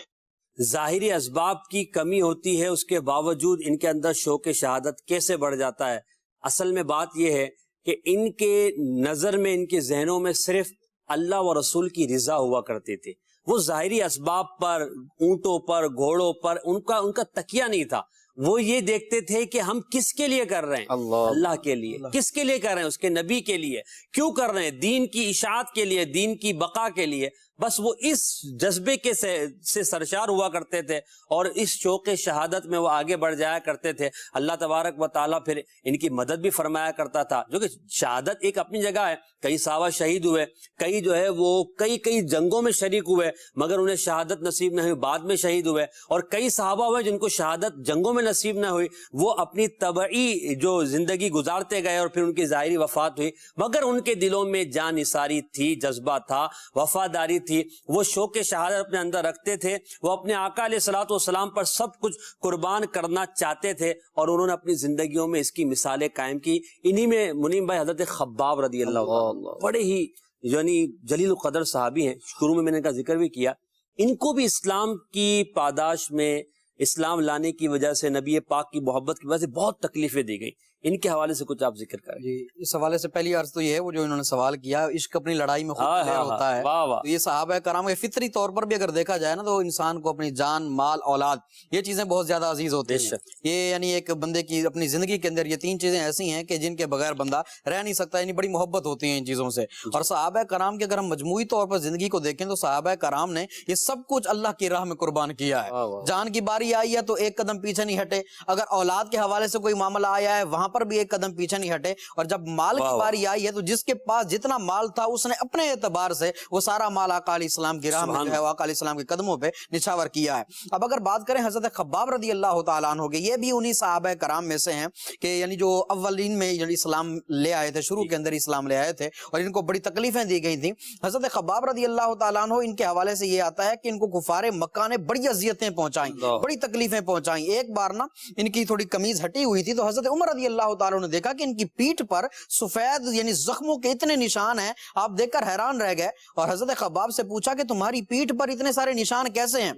ظاہری اسباب کی کمی ہوتی ہے، اس کے باوجود ان کے اندر شوق شہادت کیسے بڑھ جاتا ہے؟ اصل میں بات یہ ہے کہ ان کے نظر میں، ان کے ذہنوں میں صرف اللہ و رسول کی رضا ہوا کرتی تھی۔ وہ ظاہری اسباب پر، اونٹوں پر، گھوڑوں پر ان کا تکیہ نہیں تھا۔ وہ یہ دیکھتے تھے کہ ہم کس کے لیے کر رہے ہیں، اللہ کے لیے۔ کس کے لیے کر رہے ہیں؟ اس کے نبی کے لیے۔ کیوں کر رہے ہیں؟ دین کی اشاعت کے لیے، دین کی بقا کے لیے۔ بس وہ اس جذبے کے سے سرشار ہوا کرتے تھے، اور اس شوق شہادت میں وہ آگے بڑھ جایا کرتے تھے۔ اللہ تبارک و تعالیٰ پھر ان کی مدد بھی فرمایا کرتا تھا، جو کہ شہادت ایک اپنی جگہ ہے۔ کئی صحابہ شہید ہوئے، کئی جو ہے وہ کئی جنگوں میں شریک ہوئے مگر انہیں شہادت نصیب نہ ہوئی، بعد میں شہید ہوئے۔ اور کئی صحابہ ہوئے جن کو شہادت جنگوں میں نصیب نہ ہوئی، وہ اپنی طبعی جو زندگی گزارتے گئے اور پھر ان کی ظاہری وفات ہوئی، مگر ان کے دلوں میں جان نثاری تھی، جذبہ تھا، وفاداری تھی۔ وہ شوق شہادت اپنے اندر رکھتے تھے، وہ اپنے آقا علیہ الصلوۃ والسلام پر سب کچھ قربان کرنا چاہتے تھے، اور انہوں نے اپنی زندگیوں میں اس کی مثالیں قائم کی۔ انہی میں منیم بھائی حضرت خباب رضی اللہ عنہ بڑے ہی یعنی جلیل القدر صحابی ہیں۔ شروع میں نے ان کا ذکر بھی کیا۔ ان کو بھی اسلام کی پاداش میں، اسلام لانے کی وجہ سے، نبی پاک کی محبت کی وجہ سے بہت تکلیفیں دی گئی۔ ان کے حوالے سے کچھ آپ ذکر کریں۔ جی، اس حوالے سے پہلی عرض تو یہ ہے، وہ جو انہوں نے سوال کیا، عشق اپنی لڑائی میں خود کلیئر ہوتا ہے۔ تو یہ صحابہ کرام کے فطری طور پر بھی اگر دیکھا جائے نا، تو انسان کو اپنی جان، مال، اولاد، یہ چیزیں بہت زیادہ عزیز ہوتی ہیں۔ یہ یعنی ایک بندے کی اپنی زندگی کے اندر یہ تین چیزیں ایسی ہیں کہ جن کے بغیر بندہ رہ نہیں سکتا، یعنی بڑی محبت ہوتی ہیں ان چیزوں سے۔ اور صحابہ کرام کے اگر ہم مجموعی طور پر زندگی کو دیکھیں تو صحابہ کرام نے یہ سب کچھ اللہ کی راہ میں قربان کیا ہے۔ جان کی باری باری آئی ہے تو ایک قدم پیچھے نہیں ہٹے، اگر اولاد کے حوالے سے کوئی معاملہ آیا ہے وہاں پر بھی ایک قدم پیچھے نہیں ہٹے، اور جب مال کی باری آئی ہے تو جس کے پاس جتنا مال تھا اس نے اپنے اعتبار سے وہ سارا مال آقا علیہ السلام کی راہ میں جو ہے آقا علیہ السلام کے قدموں پہ نچھاور کیا ہے۔ اب اگر بات کریں حضرت خباب رضی اللہ تعالیٰ عنہ کے، یہ بھی انہی صحابہ کرام میں سے ہیں کہ یعنی جو اولین میں یعنی اسلام لے آئے تھے، شروع کے اندر اسلام لے آئے تھے اور ان کو بڑی تکلیفیں دی گئی تھیں۔ حضرت خباب رضی اللہ تعالیٰ عنہ ان کے حوالے سے یہ آتا ہے کہ ان کو کفار مکہ نے بڑی اذیتیں پہنچائیں، بڑی تکلیفیں پہنچائیں۔ ایک بار نا ان کی تھوڑی قمیض ہٹی ہوئی تھی تو حضرت عمر رضی اللہ تعالیٰ نے دیکھا کہ ان کی پیٹھ پر سفید یعنی زخموں کے اتنے نشان ہیں، آپ دیکھ کر حیران رہ گئے اور حضرت خباب سے پوچھا کہ تمہاری پیٹھ پر اتنے سارے نشان کیسے ہیں،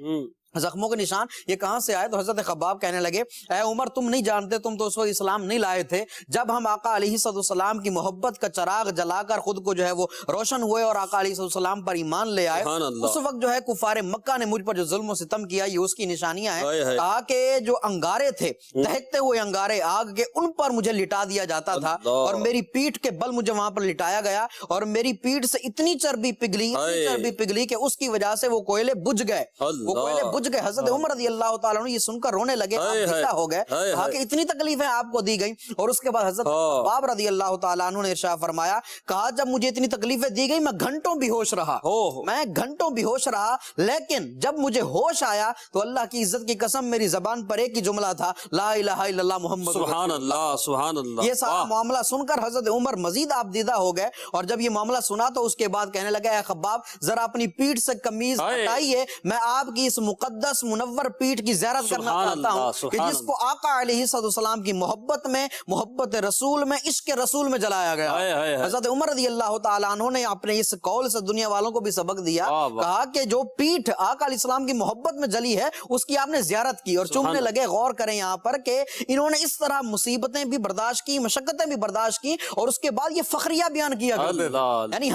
زخموں کے نشان یہ کہاں سے آئے؟ تو حضرت خباب کہنے لگے اے عمر تم نہیں جانتے، تم تو اس وقت اسلام نہیں لائے تھے جب ہم آقا علیہ السلام کی محبت کا چراغ جلا کر خود کو جو ہے وہ روشن ہوئے اور آقا علیہ السلام پر ایمان لے آئے، اس وقت جو ہے کفار مکہ نے مجھ پر جو ظلم و ستم کیا یہ اس کی نشانیاں ہیں۔ کہا کہ جو انگارے تھے، دہکتے ہوئے انگارے آگ کے، ان پر مجھے لٹا دیا جاتا تھا اور میری پیٹھ کے بل مجھے وہاں پر لٹایا گیا اور میری پیٹھ سے اتنی چربی پگھلی کہ اس کی وجہ سے وہ کوئلے بجھ گئے، وہ کوئلے بجھ گئے۔ حضرت عمر رضی اللہ تعالیٰ عنہ یہ سن کر رونے لگے، آپ زندہ ہو گئے، کہا کہ اتنی تکلیفیں آپ کو دی گئیں۔ اور اس کے بعد حضرت خباب رضی اللہ تعالیٰ عنہ نے ارشاد فرمایا، کہا جب مجھے اتنی تکلیفیں دی گئی میں گھنٹوں بے ہوش رہا، میں گھنٹوں بے ہوش رہا، لیکن جب مجھے ہوش آیا تو اللہ کی عزت کی قسم میری زبان پر ایک ہی جملہ تھا، لا الہ الا اللہ محمد سبحان اللہ سبحان اللہ۔ یہ سارا معاملہ سن کر حضرت عمر مزید آپ دیدہ ہو گئے اور جب یہ معاملہ سنا تو اس کے بعد کہنے لگا اے خباب ذرا اپنی پیٹھ سے قمیض ہٹائیے، میں آپ کی اس مقدس منور پیٹھ کی زیارت کرنا چاہتا ہوں کہ جس کو آقا علیہ السلام کی محبت میں، محبت رسول میں، عشق رسول میں جلایا گیا۔ حضرت عمر رضی اللہ تعالیٰ عنہ نے اپنے اس قول سے دنیا والوں کو بھی سبق دیا، کہا کہ جو پیٹھ آقا علیہ السلام کی محبت میں جلی ہے اس کی آپ نے زیارت کی۔ اور چومنے لگے، غور کریں یہاں پر کہ انہوں نے اس طرح مصیبتیں بھی برداشت کی، مشقتیں بھی برداشت کی اور اس کے بعد یہ فخریہ بیان کیا کرتے تھے، یعنی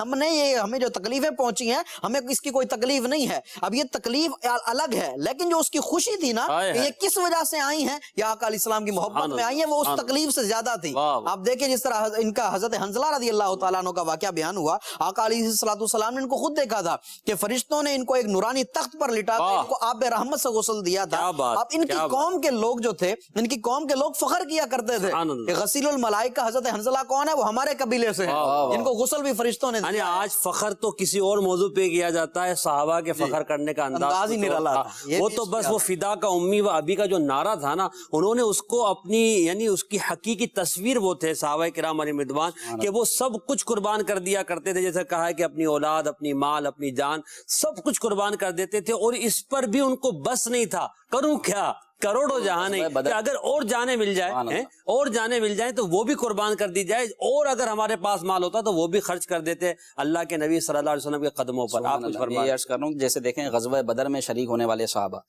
ہمیں جو تکلیفیں پہنچی ہیں ہمیں اس کی کوئی تکلیف نہیں ہے، اب یہ تکلیف الگ ہے لیکن جو اس کی خوشی تھی نا کہ یہ کس وجہ سے آئی ہیں، یا آقا علیہ السلام کی محبت میں آئی ہیں، وہ اس تکلیف سے زیادہ تھی۔ آپ دیکھیں جس طرح ان کا حضرت حنظلہ رضی اللہ تعالیٰ عنہ کا واقعہ بیان ہوا، آقا علیہ السلام نے ان کو خود دیکھا تھا کہ فرشتوں نے ان کو ایک نورانی تخت پر لٹا کر ان کو آب رحمت سے غسل دیا تھا۔ اب ان کی قوم کے لوگ جو تھے، ان کی قوم کے لوگ فخر کیا کرتے تھے کہ غسیل الملائکہ حضرت حنظلہ کون ہے؟ وہ ہمارے قبیلے سے ہیں، ان کو غسل بھی فرشتوں نے دیا۔ آج فخر تو کسی اور موضوع پہ کیا جاتا ہے، صحابہ کے فخر کرنے کا انداز ہی نرالا تھا، وہ تو بس وہ فدا کا امی و ابی کا جو نعرہ تھا نا، انہوں نے اس کو اپنی یعنی اس کی حقیقی تصویر وہ تھے صحابہ کرام علیہ رضوان کہ وہ سب کچھ قربان کر دیا کرتے تھے، جیسے کہا ہے کہ اپنی اولاد، اپنی مال، اپنی جان سب کچھ قربان کر دیتے تھے، اور اس پر بھی ان کو بس نہیں تھا، کروں کیا، کروڑوں جہاں نہیں کہ اگر اور جانیں مل جائے، اور جانیں مل جائیں تو وہ بھی قربان کر دی جائے، اور اگر ہمارے پاس مال ہوتا تو وہ بھی خرچ کر دیتے اللہ کے نبی صلی اللہ علیہ وسلم کے قدموں پر۔ آپ کچھ فرمائیں۔ یہ عرض کر رہا ہوں، جیسے دیکھیں غزوہ بدر میں شریک ہونے والے صحابہ،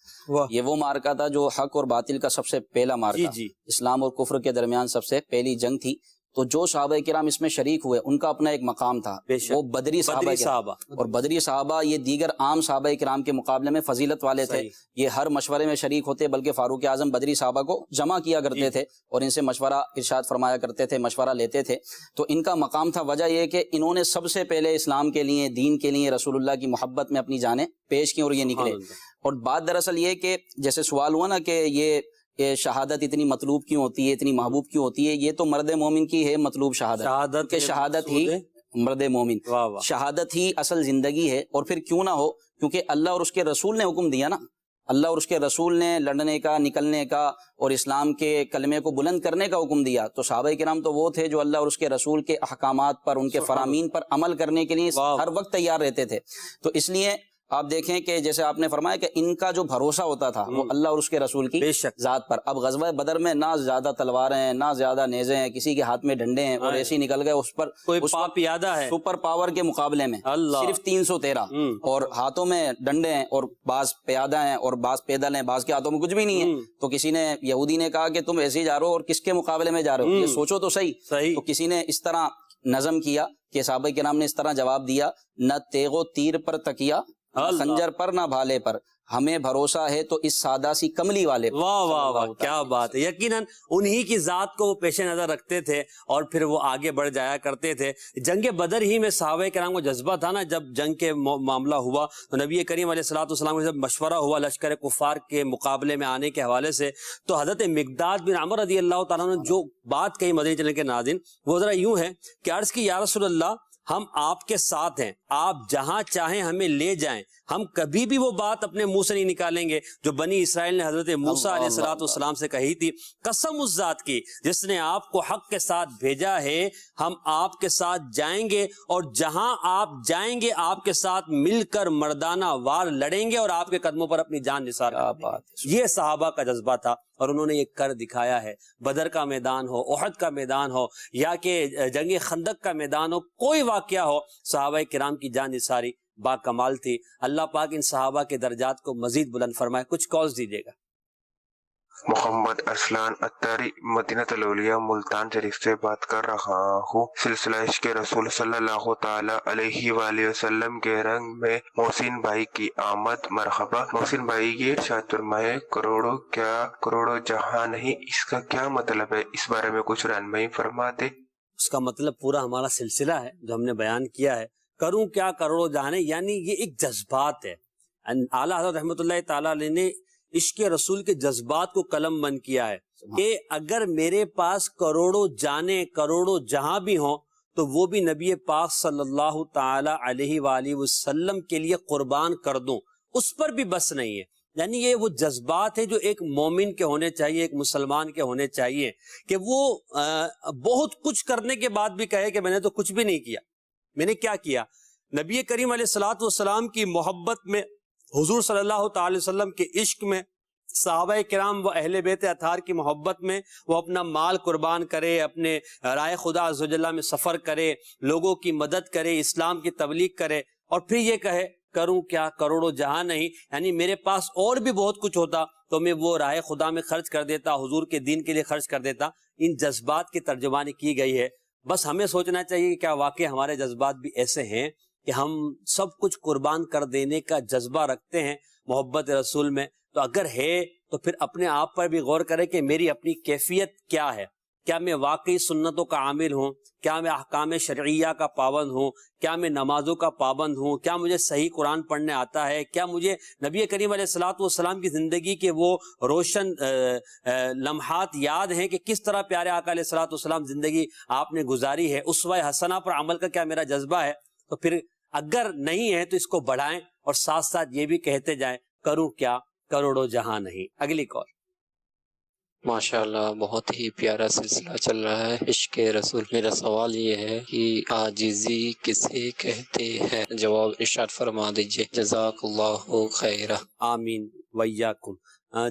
یہ وہ مارکا تھا جو حق اور باطل کا سب سے پہلا مارکا، اسلام اور کفر کے درمیان سب سے پہلی جنگ تھی، تو جو صحابہ کرام اس میں شریک ہوئے ان کا اپنا ایک مقام تھا، وہ بدری صحابہ، اور بدری صحابہ یہ دیگر عام صحابہ کرام کے مقابلے میں فضیلت والے تھے، یہ ہر مشورے میں شریک ہوتے، بلکہ فاروق اعظم بدری صحابہ کو جمع کیا کرتے تھے اور ان سے مشورہ ارشاد فرمایا کرتے تھے، مشورہ لیتے تھے، تو ان کا مقام تھا۔ وجہ یہ کہ انہوں نے سب سے پہلے اسلام کے لیے، دین کے لیے، رسول اللہ کی محبت میں اپنی جانیں پیش کی اور یہ نکلے۔ اور بات دراصل یہ کہ جیسے سوال ہوا نا کہ یہ شہادت اتنی مطلوب کیوں ہوتی ہے، اتنی محبوب کیوں ہوتی ہے، یہ تو مرد مومن کی ہے مطلوب شہادت، کہ شہادت ہی مرد مومن، شہادت ہی اصل زندگی ہے۔ اور پھر کیوں نہ ہو، کیونکہ اللہ اور اس کے رسول نے حکم دیا نا، اللہ اور اس کے رسول نے لڑنے کا، نکلنے کا اور اسلام کے کلمے کو بلند کرنے کا حکم دیا، تو صحابہ کرام تو وہ تھے جو اللہ اور اس کے رسول کے احکامات پر، ان کے فرامین پر عمل کرنے کے لیے ہر وقت تیار رہتے تھے۔ تو اس لیے آپ دیکھیں کہ جیسے آپ نے فرمایا کہ ان کا جو بھروسہ ہوتا تھا وہ اللہ اور اس کے رسول کی ذات پر۔ اب غزوہ بدر میں نہ زیادہ تلواریں ہیں، نہ زیادہ نیزے ہیں، کسی کے ہاتھ میں ڈنڈے ہیں، اور ایسی نکل گئے اس پر کوئی پیادہ ہے سپر پاور کے مقابلے میں صرف 313، اور ہاتھوں میں ڈنڈے ہیں، اور بعض پیادہ ہیں اور بعض پیدل ہیں، بعض کے ہاتھوں میں کچھ بھی نہیں ہے۔ تو کسی نے، یہودی نے کہا کہ تم ایسے ہی جا رہے ہو اور کس کے مقابلے میں جا رہے ہو، یہ سوچو تو صحیح۔ تو کسی نے اس طرح نظم کیا کہ صحابہ کرام نے اس طرح جواب دیا، نہ تیغ و تیر پر تکیا، خنجر پر نہ بھالے پر، ہمیں بھروسہ ہے تو اس سادہ سی کملی والے پر واہ واہ صلی واہ، اللہ کیا تعالیٰ بات ہے. یقیناً انہی کی ذات کو وہ پیش نظر رکھتے تھے اور پھر وہ آگے بڑھ جایا کرتے تھے. جنگ بدر ہی میں صحابہ کرام کو جذبہ تھا نا، جب جنگ کے معاملہ ہوا تو نبی کریم علیہ الصلوۃ والسلام کا جب مشورہ ہوا لشکر کفار کے مقابلے میں آنے کے حوالے سے، تو حضرت مقداد بن عمر رضی اللہ تعالیٰ نے جو بات کہی مدینہ چلنے کے ناظرین، وہ ذرا یوں ہے کہ عرض کی یا رسول اللہ، ہم آپ کے ساتھ ہیں، آپ جہاں چاہیں ہمیں لے جائیں، ہم کبھی بھی وہ بات اپنے منہ سے نہیں نکالیں گے جو بنی اسرائیل نے حضرت موسیٰ علیہ الصلوۃ والسلام سے کہی تھی. قسم اس ذات کی جس نے آپ کو حق کے ساتھ بھیجا ہے، ہم آپ کے ساتھ جائیں گے اور جہاں آپ جائیں گے آپ کے ساتھ مل کر مردانہ وار لڑیں گے اور آپ کے قدموں پر اپنی جان نثار کر دیں گے. یہ صحابہ کا جذبہ تھا اور انہوں نے یہ کر دکھایا ہے. بدر کا میدان ہو، احد کا میدان ہو، یا کہ جنگ خندق کا میدان ہو، کوئی واقعہ ہو، صحابہ کرام کی جان نثاری با کمال تھی. اللہ پاک ان صحابہ کے درجات کو مزید بلند فرمائے. کچھ کالز دیجیے گا. محمد ارسلان اتاری مدینہ الاولیاء ملتان شریف سے بات کر رہا ہوں. سلسلہ عشق رسول صلی اللہ تعالی علیہ وآلہ وسلم کے رنگ میں محسن بھائی کی آمد. مرحبا. محسن بھائی یہ ارشاد فرمائے کروڑوں کیا کروڑوں جہاں نہیں، اس کا کیا مطلب ہے؟ اس بارے میں کچھ رہنمائی فرما دے. اس کا مطلب پورا ہمارا سلسلہ ہے جو ہم نے بیان کیا ہے، کروں کیا کروڑوں جہاں، یعنی یہ ایک جذبات ہے. اعلیٰ حضرت رحمۃ اللہ تعالیٰ علیہ نے عشق رسول کے جذبات کو قلم بند کیا ہے کہ اگر میرے پاس کروڑوں جانے کروڑوں جہاں بھی ہوں تو وہ بھی نبی پاک صلی اللہ تعالی علیہ وآلہ وسلم کے لیے قربان کر دوں، اس پر بھی بس نہیں ہے. یعنی یہ وہ جذبات ہیں جو ایک مومن کے ہونے چاہیے، ایک مسلمان کے ہونے چاہیے، کہ وہ بہت کچھ کرنے کے بعد بھی کہے کہ میں نے تو کچھ بھی نہیں کیا. میں نے کیا کیا؟ نبی کریم علیہ الصلوۃ والسلام کی محبت میں، حضور صلی اللہ تعالی وسلم کے عشق میں، صحابہ کرام و اہل بیت اطہار کی محبت میں وہ اپنا مال قربان کرے، اپنے رائے خدا عز و جل میں سفر کرے، لوگوں کی مدد کرے، اسلام کی تبلیغ کرے، اور پھر یہ کہے کروں کیا کروڑوں جہاں نہیں. یعنی میرے پاس اور بھی بہت کچھ ہوتا تو میں وہ راہ خدا میں خرچ کر دیتا، حضور کے دین کے لیے خرچ کر دیتا. ان جذبات کی ترجمانی کی گئی ہے. بس ہمیں سوچنا چاہیے کہ کیا واقعی ہمارے جذبات بھی ایسے ہیں کہ ہم سب کچھ قربان کر دینے کا جذبہ رکھتے ہیں محبت رسول میں. تو اگر ہے تو پھر اپنے آپ پر بھی غور کرے کہ میری اپنی کیفیت کیا ہے. کیا میں واقعی سنتوں کا عامل ہوں؟ کیا میں احکام شرعیہ کا پابند ہوں؟ کیا میں نمازوں کا پابند ہوں؟ کیا مجھے صحیح قرآن پڑھنے آتا ہے؟ کیا مجھے نبی کریم علیہ الصلوۃ والسلام کی زندگی کے وہ روشن لمحات یاد ہیں کہ کس طرح پیارے آقا علیہ الصلوۃ والسلام زندگی آپ نے گزاری ہے؟ اسوہ حسنہ پر عمل کا کیا میرا جذبہ ہے؟ تو پھر اگر نہیں ہے تو اس کو بڑھائیں اور ساتھ ساتھ یہ بھی کہتے جائیں کروں کیا کروڑوں جہاں نہیں. اگلی کال. ماشاءاللہ بہت ہی پیارا سلسلہ چل رہا ہے عشق رسول. میرا سوال یہ ہے کہ عاجزی کسے کہتے ہیں؟ جواب ارشاد فرما دیجئے. جزاک اللہ خیرہ. آمین ویاکم.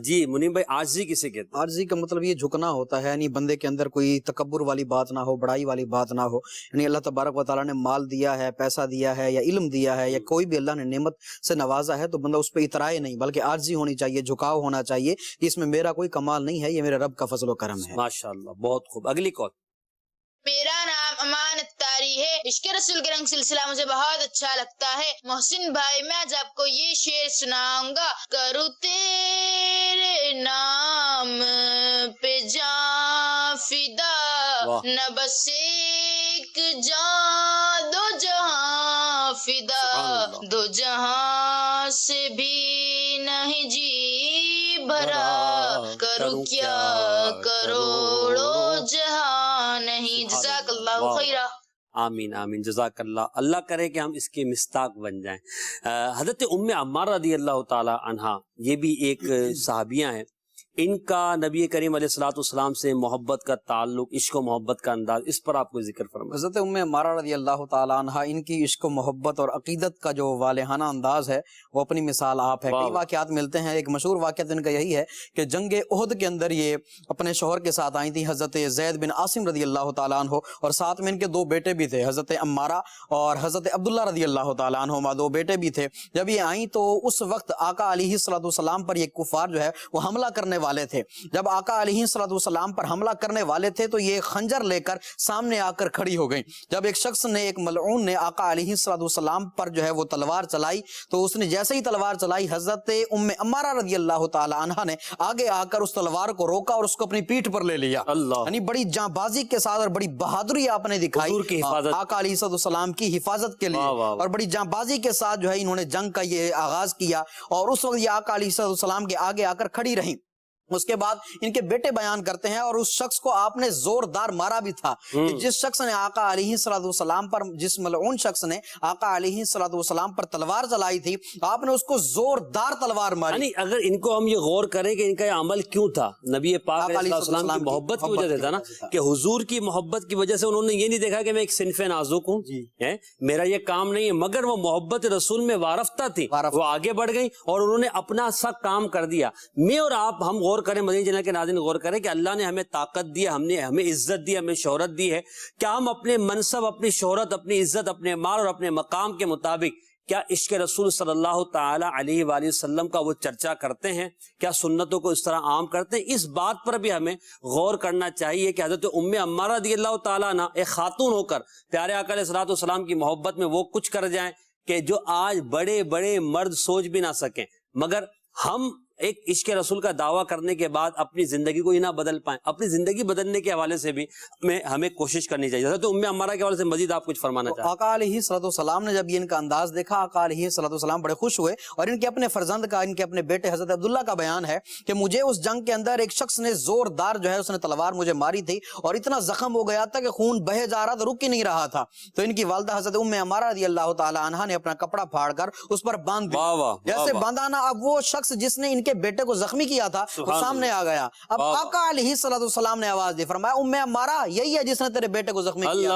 جی منیم بھائی، عاجزی کسے کہتے ہیں؟ عاجزی کا مطلب یہ جھکنا ہوتا ہے، یعنی بندے کے اندر کوئی تکبر والی بات نہ ہو، بڑائی والی بات نہ ہو. یعنی اللہ تبارک و تعالیٰ نے مال دیا ہے، پیسہ دیا ہے، یا علم دیا ہے، یا کوئی بھی اللہ نے نعمت سے نوازا ہے تو بندہ اس پہ اترائے نہیں، بلکہ عاجزی ہونی چاہیے، جھکاؤ ہونا چاہیے کہ اس میں میرا کوئی کمال نہیں ہے، یہ میرے رب کا فضل و کرم ہے. ماشاءاللہ بہت خوب. اگلی کال. میرا نام امان اتاری ہے. عشق رسول کے رنگ سلسلہ مجھے بہت اچھا لگتا ہے. محسن بھائی، میں آج آپ کو یہ شعر سناؤں گا. کروں تیرے نام پہ جان فدا، نہ بس ایک جان دو جہاں فدا، دو جہاں سے بھی نہیں جی بھرا، کروں کیا کروڑوں جہاں نہیں. جزاک اللہ خیرہ. آمین آمین. جزاک اللہ. اللہ کرے کہ ہم اس کے مستاق بن جائیں. حضرت ام عمارہ رضی اللہ تعالی عنہا، یہ بھی ایک صحابیہ ہیں. ان کا نبی کریم علیہ الصلوۃ والسلام سے محبت کا تعلق، عشق و محبت کا انداز، اس پر آپ کو ذکر فرمائیں. حضرت ام عمارہ رضی اللہ تعالیٰ عنہ، ان کی عشق و محبت اور عقیدت کا جو والہانہ انداز ہے وہ اپنی مثال آپ ہے. کئی واقعات ملتے ہیں. ایک مشہور واقعہ ان کا یہی ہے کہ جنگ احد کے اندر یہ اپنے شوہر کے ساتھ آئی تھی، حضرت زید بن عاصم رضی اللہ تعالیٰ عنہ، اور ساتھ میں ان کے دو بیٹے بھی تھے، حضرت عمارہ اور حضرت عبداللہ رضی اللہ تعالیٰ عنہما، دو بیٹے بھی تھے. جب یہ آئیں تو اس وقت آقا علیہ الصلوۃ والسلام پر یہ کفار جو ہے وہ حملہ کرنے والے تھے. جب آقا علیہ الصلوۃ والسلام پر حملہ کرنے والے تھے تو یہ خنجر لے کر سامنے آ کر کھڑی ہو گئیں. جب ایک شخص نے، ایک ملعون نے آقا علیہ الصلوۃ والسلام پر جو ہے وہ تلوار چلائی تو اس نے جیسے ہی تلوار چلائی حضرت ام عمارہ رضی اللہ تعالی عنہا نے آگے آ کر اس تلوار کو روکا اور اس کو اپنی پیٹھ پر لے لیا. یعنی بڑی جاں بازی کے ساتھ اور بڑی بہادری آپ نے دکھائی آقا علیہ السلام کی حفاظت کے لیے، اور بڑی جاں بازی کے ساتھ جو ہے انہوں نے جنگ کا یہ آغاز کیا. اور اس وقت یہ آقا علیہ السلام کے آگے آ کر کھڑی رہیں. اس کے بعد ان کے بیٹے بیان کرتے ہیں اور اس شخص کو آپ نے زوردار مارا بھی تھا کہ جس شخص نے آقا علیہ السلام پر، جس ملعون شخص نے آقا علیہ السلام پر تلوار چلائی تھی، آپ نے اس کو زوردار تلوار ماری. یعنی اگر ان کو ہم یہ غور کریں کہ ان کا یہ عمل کیوں تھا، نبی پاک علیہ السلام کی محبت کی وجہ سے تھا نا، کہ حضور کی محبت کی وجہ سے انہوں نے یہ نہیں دیکھا کہ میں ایک صنف نازک ہوں، میرا یہ کام نہیں ہے، مگر وہ محبت رسول میں وارفتہ تھی، وہ آگے بڑھ گئی اور انہوں نے اپنا سا کام کر دیا. میں اور آپ ہم غور کریں، مدینہ چینل کے ناظرین غور کریں کہ اللہ نے ہمیں طاقت دی ہے، ہمیں عزت دی، ہمیں شہرت دی ہے. کیا ہم اپنے منصب، اپنی شہرت، اپنی عزت، اپنے مال اور اپنے مقام کے مطابق کیا عشق رسول صلی اللہ تعالی علیہ وآلہ وسلم کا وہ چرچا کرتے ہیں؟ کیا سنتوں کو اس طرح عام کرتے ہیں؟ اس بات پر بھی ہمیں غور کرنا چاہیے کہ حضرت ام عمارہ رضی اللہ تعالیٰ عنہ ایک خاتون ہو کر پیارے آقا علیہ الصلوۃ والسلام کی محبت میں وہ کچھ کر جائیں کہ جو آج بڑے بڑے مرد سوچ بھی نہ سکیں. مگر ہم ایک عشق رسول کا دعویٰ کرنے کے بعد اپنی زندگی کو ہی نہ بدل پائیں. اپنی زندگی بدلنے کے حوالے سے بھی ہمیں کوشش کرنی چاہیے. حضرت ام عمارہ کے حوالے سے مزید آپ کچھ فرمانا چاہتے ہیں؟ آقا علیہ السلام نے جب یہ ان کا انداز دیکھا، آقا علیہ السلام بڑے خوش ہوئے اور ان کے اپنے فرزند کا، ان کے اپنے بیٹے حضرت عبداللہ کا بیان ہے کہ مجھے اس جنگ کے اندر ایک شخص نے زوردار جو ہے اس نے تلوار مجھے ماری تھی اور اتنا زخم ہو گیا تھا کہ خون بہے جا رہا تھا، رک ہی نہیں رہا تھا. تو ان کی والدہ حضرت ام عمارہ رضی اللہ تعالی عنہا نے اپنا کپڑا پھاڑ کر اس پر باندھ دیا. جیسے باندھا نا، اب وہ شخص جس نے ان کے بیٹے کو زخمی کیا تھا وہ سامنے آ گیا. اب آقا علیہ السلام نے آواز دی، فرمایا ام عمارہ یہی ہے جس نے تیرے بیٹے کو زخمی کیا.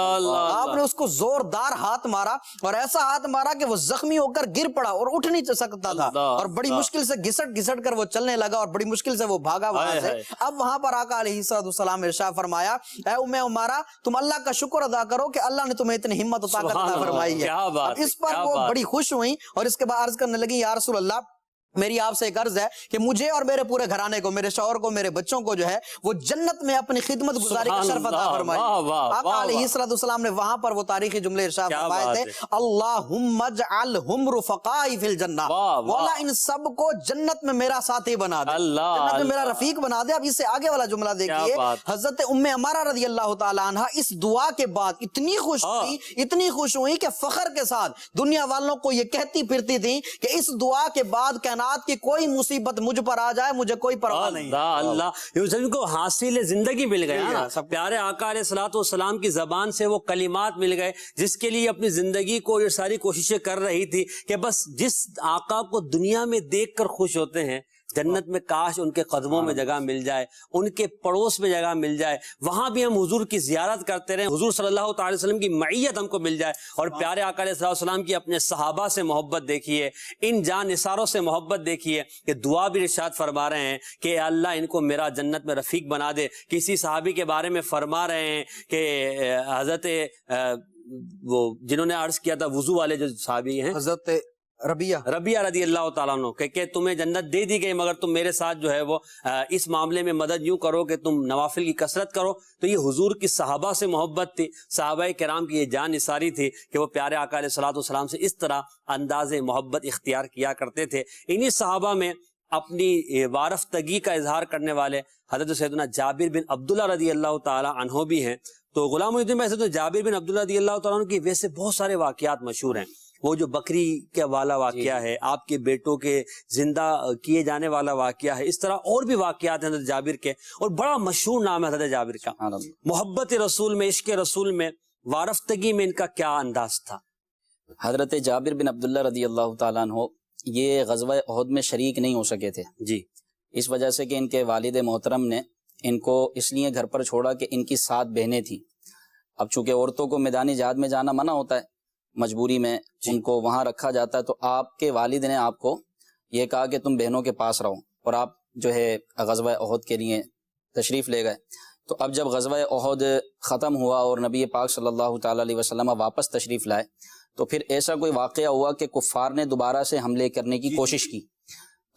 آپ نے اس کو زوردار ہاتھ مارا اور ایسا ہاتھ مارا کہ وہ زخمی ہو کر گر پڑا اور اٹھ نہیں سکتا تھا اور بڑی مشکل سے گھسٹ گھسٹ کر وہ چلنے لگا اور بڑی مشکل سے وہ بھاگا وہاں سے. اب وہاں پر آقا علیہ السلام نے ارشاد فرمایا، اے ام عمارہ تم اللہ کا شکر ادا کرو کہ اللہ نے تمہیں اتنی ہمت و طاقت عطا فرمائی ہے. اب اس پر وہ بڑی خوش ہوئیں اور اس کے بعد عرض کرنے لگی، یا رسول اللہ میری آپ سے ایک عرض ہے کہ مجھے اور میرے پورے گھرانے کو، میرے شوہر کو، میرے بچوں کو جو ہے وہ جنت میں اپنی خدمت گزاری کا شرف عطا فرمائے. آقا علیہ السلام نے وہاں پر وہ تاریخی جملے ارشاد فرمائے تھے، اللہم اجعلہم رفقائی فی الجنہ، مولا ان سب کو جنت میں میرا ساتھی بنا دے، جنت میں میرا رفیق بنا دے. اب اس سے آگے والا جملہ دیکھیے، حضرت ام عمارہ رضی اللہ تعالی عنہ اس دعا کے بعد اتنی خوش ہوئی کہ فخر کے ساتھ دنیا والوں کو یہ کہتی پھرتی تھی کہ اس دعا کے بعد کائنات کی کوئی مصیبت مجھ پر آ جائے مجھے کوئی پرواہ نہیں. اللہ کو حاصل زندگی مل گیا. پیارے آقا علیہ الصلوۃ والسلام کی زبان سے وہ کلمات مل گئے جس کے لیے اپنی زندگی کو یہ ساری کوششیں کر رہی تھی کہ بس جس آقا کو دنیا میں دیکھ کر خوش ہوتے ہیں، جنت میں کاش ان کے قدموں میں جگہ مل جائے، ان کے پڑوس میں جگہ مل جائے، وہاں بھی ہم حضور کی زیارت کرتے رہیں، حضور صلی اللہ تعالی وسلم کی معیت ہم کو مل جائے. اور پیارے آقا علیہ السلام کی اپنے صحابہ سے محبت دیکھیے، ان جان نثاروں سے محبت دیکھیے کہ دعا بھی ارشاد فرما رہے ہیں کہ اے اللہ ان کو میرا جنت میں رفیق بنا دے. کسی صحابی کے بارے میں فرما رہے ہیں کہ حضرت وہ جنہوں نے عرض کیا تھا وضو والے جو صحابی ہیں، حضرت ربیہ رضی اللہ تعالیٰ عنہ، کہ تمہیں جنت دے دی گئی مگر تم میرے ساتھ جو ہے وہ اس معاملے میں مدد یوں کرو کہ تم نوافل کی کثرت کرو. تو یہ حضور کی صحابہ سے محبت تھی، صحابہ کرام کی یہ جان نثاری تھی کہ وہ پیارے آقا علیہ الصلوۃ والسلام سے اس طرح انداز محبت اختیار کیا کرتے تھے. انہی صحابہ میں اپنی وارفتگی کا اظہار کرنے والے حضرت سیدنا جابر بن عبداللہ رضی اللہ تعالیٰ عنہ بھی ہیں. تو غلام محی الدین میں جابر بن عبداللہ رضی اللہ تعالیٰ عنہ کی ویسے بہت سارے واقعات مشہور ہیں. وہ جو بکری کے والا واقعہ ہے، آپ کے بیٹوں کے زندہ کیے جانے والا واقعہ ہے، اس طرح اور بھی واقعات ہیں حضرت جابر کے، اور بڑا مشہور نام ہے حضرت جابر کا. محبت رسول میں، عشق رسول میں، وارفتگی میں ان کا کیا انداز تھا؟ حضرت جابر بن عبداللہ رضی اللہ تعالیٰ عنہ یہ غزوہ احد میں شریک نہیں ہو سکے تھے جی، اس وجہ سے کہ ان کے والد محترم نے ان کو اس لیے گھر پر چھوڑا کہ ان کی 7 بہنیں تھیں. اب چونکہ عورتوں کو میدانی جہاد میں جانا منع ہوتا ہے، مجبوری میں ان کو وہاں رکھا جاتا ہے، تو آپ کے والد نے آپ کو یہ کہا کہ تم بہنوں کے پاس رہو، اور آپ جو ہے غزوہ احد کے لیے تشریف لے گئے. تو اب جب غزوہ احد ختم ہوا اور نبی پاک صلی اللہ تعالیٰ علیہ وسلم واپس تشریف لائے، تو پھر ایسا کوئی واقعہ ہوا کہ کفار نے دوبارہ سے حملے کرنے کی کوشش کی.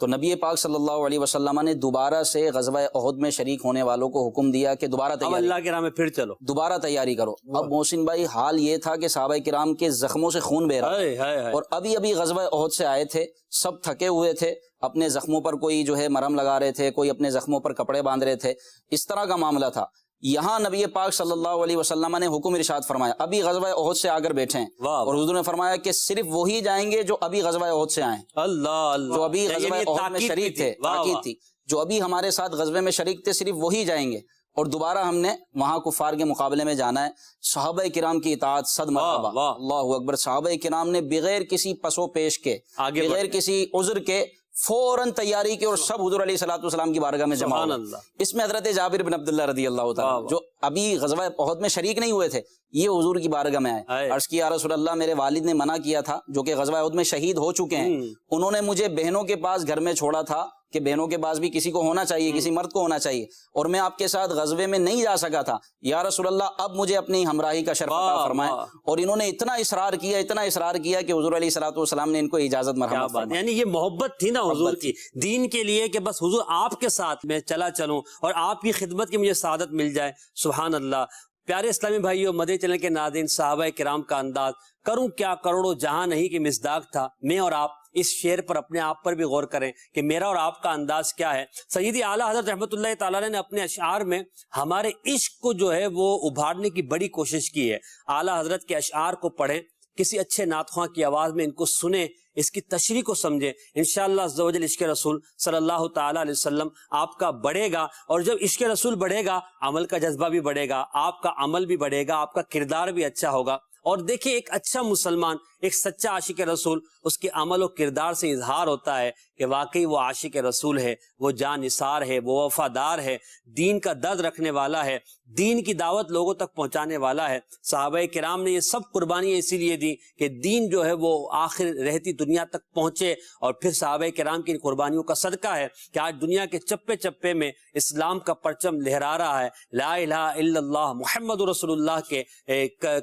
تو نبی پاک صلی اللہ علیہ وسلم نے دوبارہ سے غزوہ احد میں شریک ہونے والوں کو حکم دیا کہ دوبارہ اب تیاری اللہ کے راہ میں پھر چلو، دوبارہ تیاری کرو۔ اب محسن بھائی حال یہ تھا کہ صحابہ کرام کے زخموں سے خون بہ رہا ہائے ہائے ہائے، اور ابھی ابھی غزوہ احد سے آئے تھے، سب تھکے ہوئے تھے، اپنے زخموں پر کوئی جو ہے مرہم لگا رہے تھے، کوئی اپنے زخموں پر کپڑے باندھ رہے تھے، اس طرح کا معاملہ تھا۔ یہاں نبی پاک صلی اللہ علیہ وسلم نے حکم ارشاد فرمایا، ابھی غزوہ احد سے آ کر بیٹھے ہیں، واہ اور حضور نے فرمایا کہ صرف وہی جائیں گے جو ابھی غزوہ احد سے آئیں، اللہ اللہ، جو ابھی غزوہ یہ احد میں تاکید شریک بھی تھے، تھی، واہ تاکید واہ، تھی، جو ابھی ہمارے ساتھ غزوے میں شریک تھے صرف وہی جائیں گے، اور دوبارہ ہم نے وہاں کفار کے مقابلے میں جانا ہے۔ صحابہ کرام کی اطاعت صد مرتبہ، واہ، اللہ اکبر۔ صحابہ کرام نے بغیر کسی پس و پیش کے، آگے بغیر بڑھ، کسی عذر کے فوراً تیاری کی، اور سب حضور علیہ الصلوۃ والسلام کی بارگاہ میں جمع سبحان ہوئے۔ اللہ، اس میں حضرت جابر بن عبداللہ رضی اللہ واہ تعالیٰ واہ، جو ابھی غزوہ احد میں شریک نہیں ہوئے تھے، یہ حضور کی بارگاہ میں آئے، آئے، عرض کیا رسول اللہ میرے والد نے منع کیا تھا، جو کہ غزوہ احد میں شہید ہو چکے ہیں، انہوں نے مجھے بہنوں کے پاس گھر میں چھوڑا تھا کہ بہنوں کے پاس بھی کسی کو ہونا چاہیے، کسی مرد کو ہونا چاہیے، اور میں آپ کے ساتھ غزوے میں نہیں جا سکا تھا، یا رسول اللہ اب مجھے اپنی ہمراہی کا شرف عطا فرمائے۔ اور انہوں نے اتنا اصرار کیا کہ حضور علیہ الصلوۃ والسلام نے ان کو اجازت کیا مرحمت بات، فرمائی۔ یعنی یہ محبت تھی نا حضور کی دین کے لیے، کہ بس حضور آپ کے ساتھ میں چلا چلوں اور آپ کی خدمت کی مجھے سعادت مل جائے۔ سبحان اللہ۔ پیارے اسلامی بھائیو، مدنی چینل کے ناظرین، صحابہ کرام کا انداز کروں کیا کروڑوں جہاں نہیں کہ مصداق تھا۔ میں اور آپ اس شعر پر اپنے آپ پر بھی غور کریں کہ میرا اور آپ کا انداز کیا ہے۔ سیدی اعلیٰ حضرت رحمۃ اللہ تعالیٰ نے اپنے اشعار میں ہمارے عشق کو جو ہے وہ ابھارنے کی بڑی کوشش کی ہے۔ اعلیٰ حضرت کے اشعار کو پڑھیں، کسی اچھے نعت خواں کی آواز میں ان کو سنیں، اس کی تشریح کو سمجھیں، انشاءاللہ عز و جل عشق رسول صلی اللہ تعالیٰ علیہ وسلم آپ کا بڑھے گا، اور جب عشق رسول بڑھے گا عمل کا جذبہ بھی بڑھے گا، آپ کا عمل بھی بڑھے گا، آپ کا کردار بھی اچھا ہوگا۔ اور دیکھیں، ایک اچھا مسلمان، ایک سچا عاشق رسول، اس کے عمل و کردار سے اظہار ہوتا ہے کہ واقعی وہ عاشق رسول ہے، وہ جان نثار ہے، وہ وفادار ہے، دین کا درد رکھنے والا ہے، دین کی دعوت لوگوں تک پہنچانے والا ہے۔ صحابہ کرام نے یہ سب قربانیاں اسی لیے دی کہ دین جو ہے وہ آخر رہتی دنیا تک پہنچے، اور پھر صحابہ کرام کی ان قربانیوں کا صدقہ ہے کہ آج دنیا کے چپے چپے میں اسلام کا پرچم لہرا رہا ہے، لا الہ الا اللہ محمد رسول اللہ کے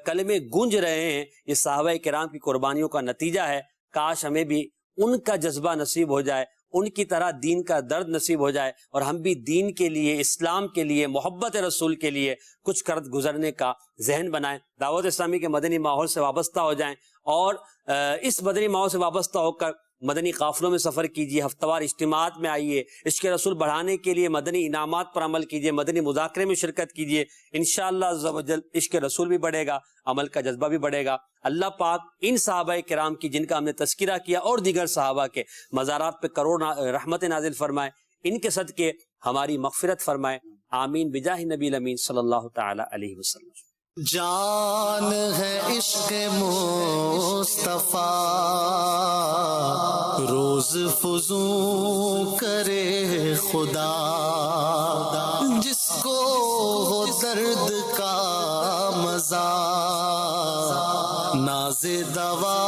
کلمے گونج رہے ہیں۔ یہ صحابہ کرام کی قربانیوں کا نتیجہ ہے۔ کاش ہمیں بھی ان کا جذبہ نصیب ہو جائے، ان کی طرح دین کا درد نصیب ہو جائے، اور ہم بھی دین کے لیے، اسلام کے لیے، محبت رسول کے لیے کچھ کر گزرنے کا ذہن بنائیں، دعوت اسلامی کے مدنی ماحول سے وابستہ ہو جائیں، اور اس مدنی ماحول سے وابستہ ہو کر مدنی قافلوں میں سفر کیجیے، ہفتہ وار اجتماعات میں آئیے، عشق رسول بڑھانے کے لیے مدنی انعامات پر عمل کیجیے، مدنی مذاکرے میں شرکت کیجیے، انشاءاللہ عز و جل عشق رسول بھی بڑھے گا، عمل کا جذبہ بھی بڑھے گا۔ اللہ پاک ان صحابہ کرام کی جن کا ہم نے تذکرہ کیا، اور دیگر صحابہ کے مزارات پہ کروڑ رحمت نازل فرمائے، ان کے صدقے ہماری مغفرت فرمائے، آمین بجاہ نبی الامین صلی اللہ تعالی علیہ وسلم۔ جان ہے عشق مصطفیٰ، روز فزوں کرے خدا، جس کو ہو درد کا مزہ، ناز دوا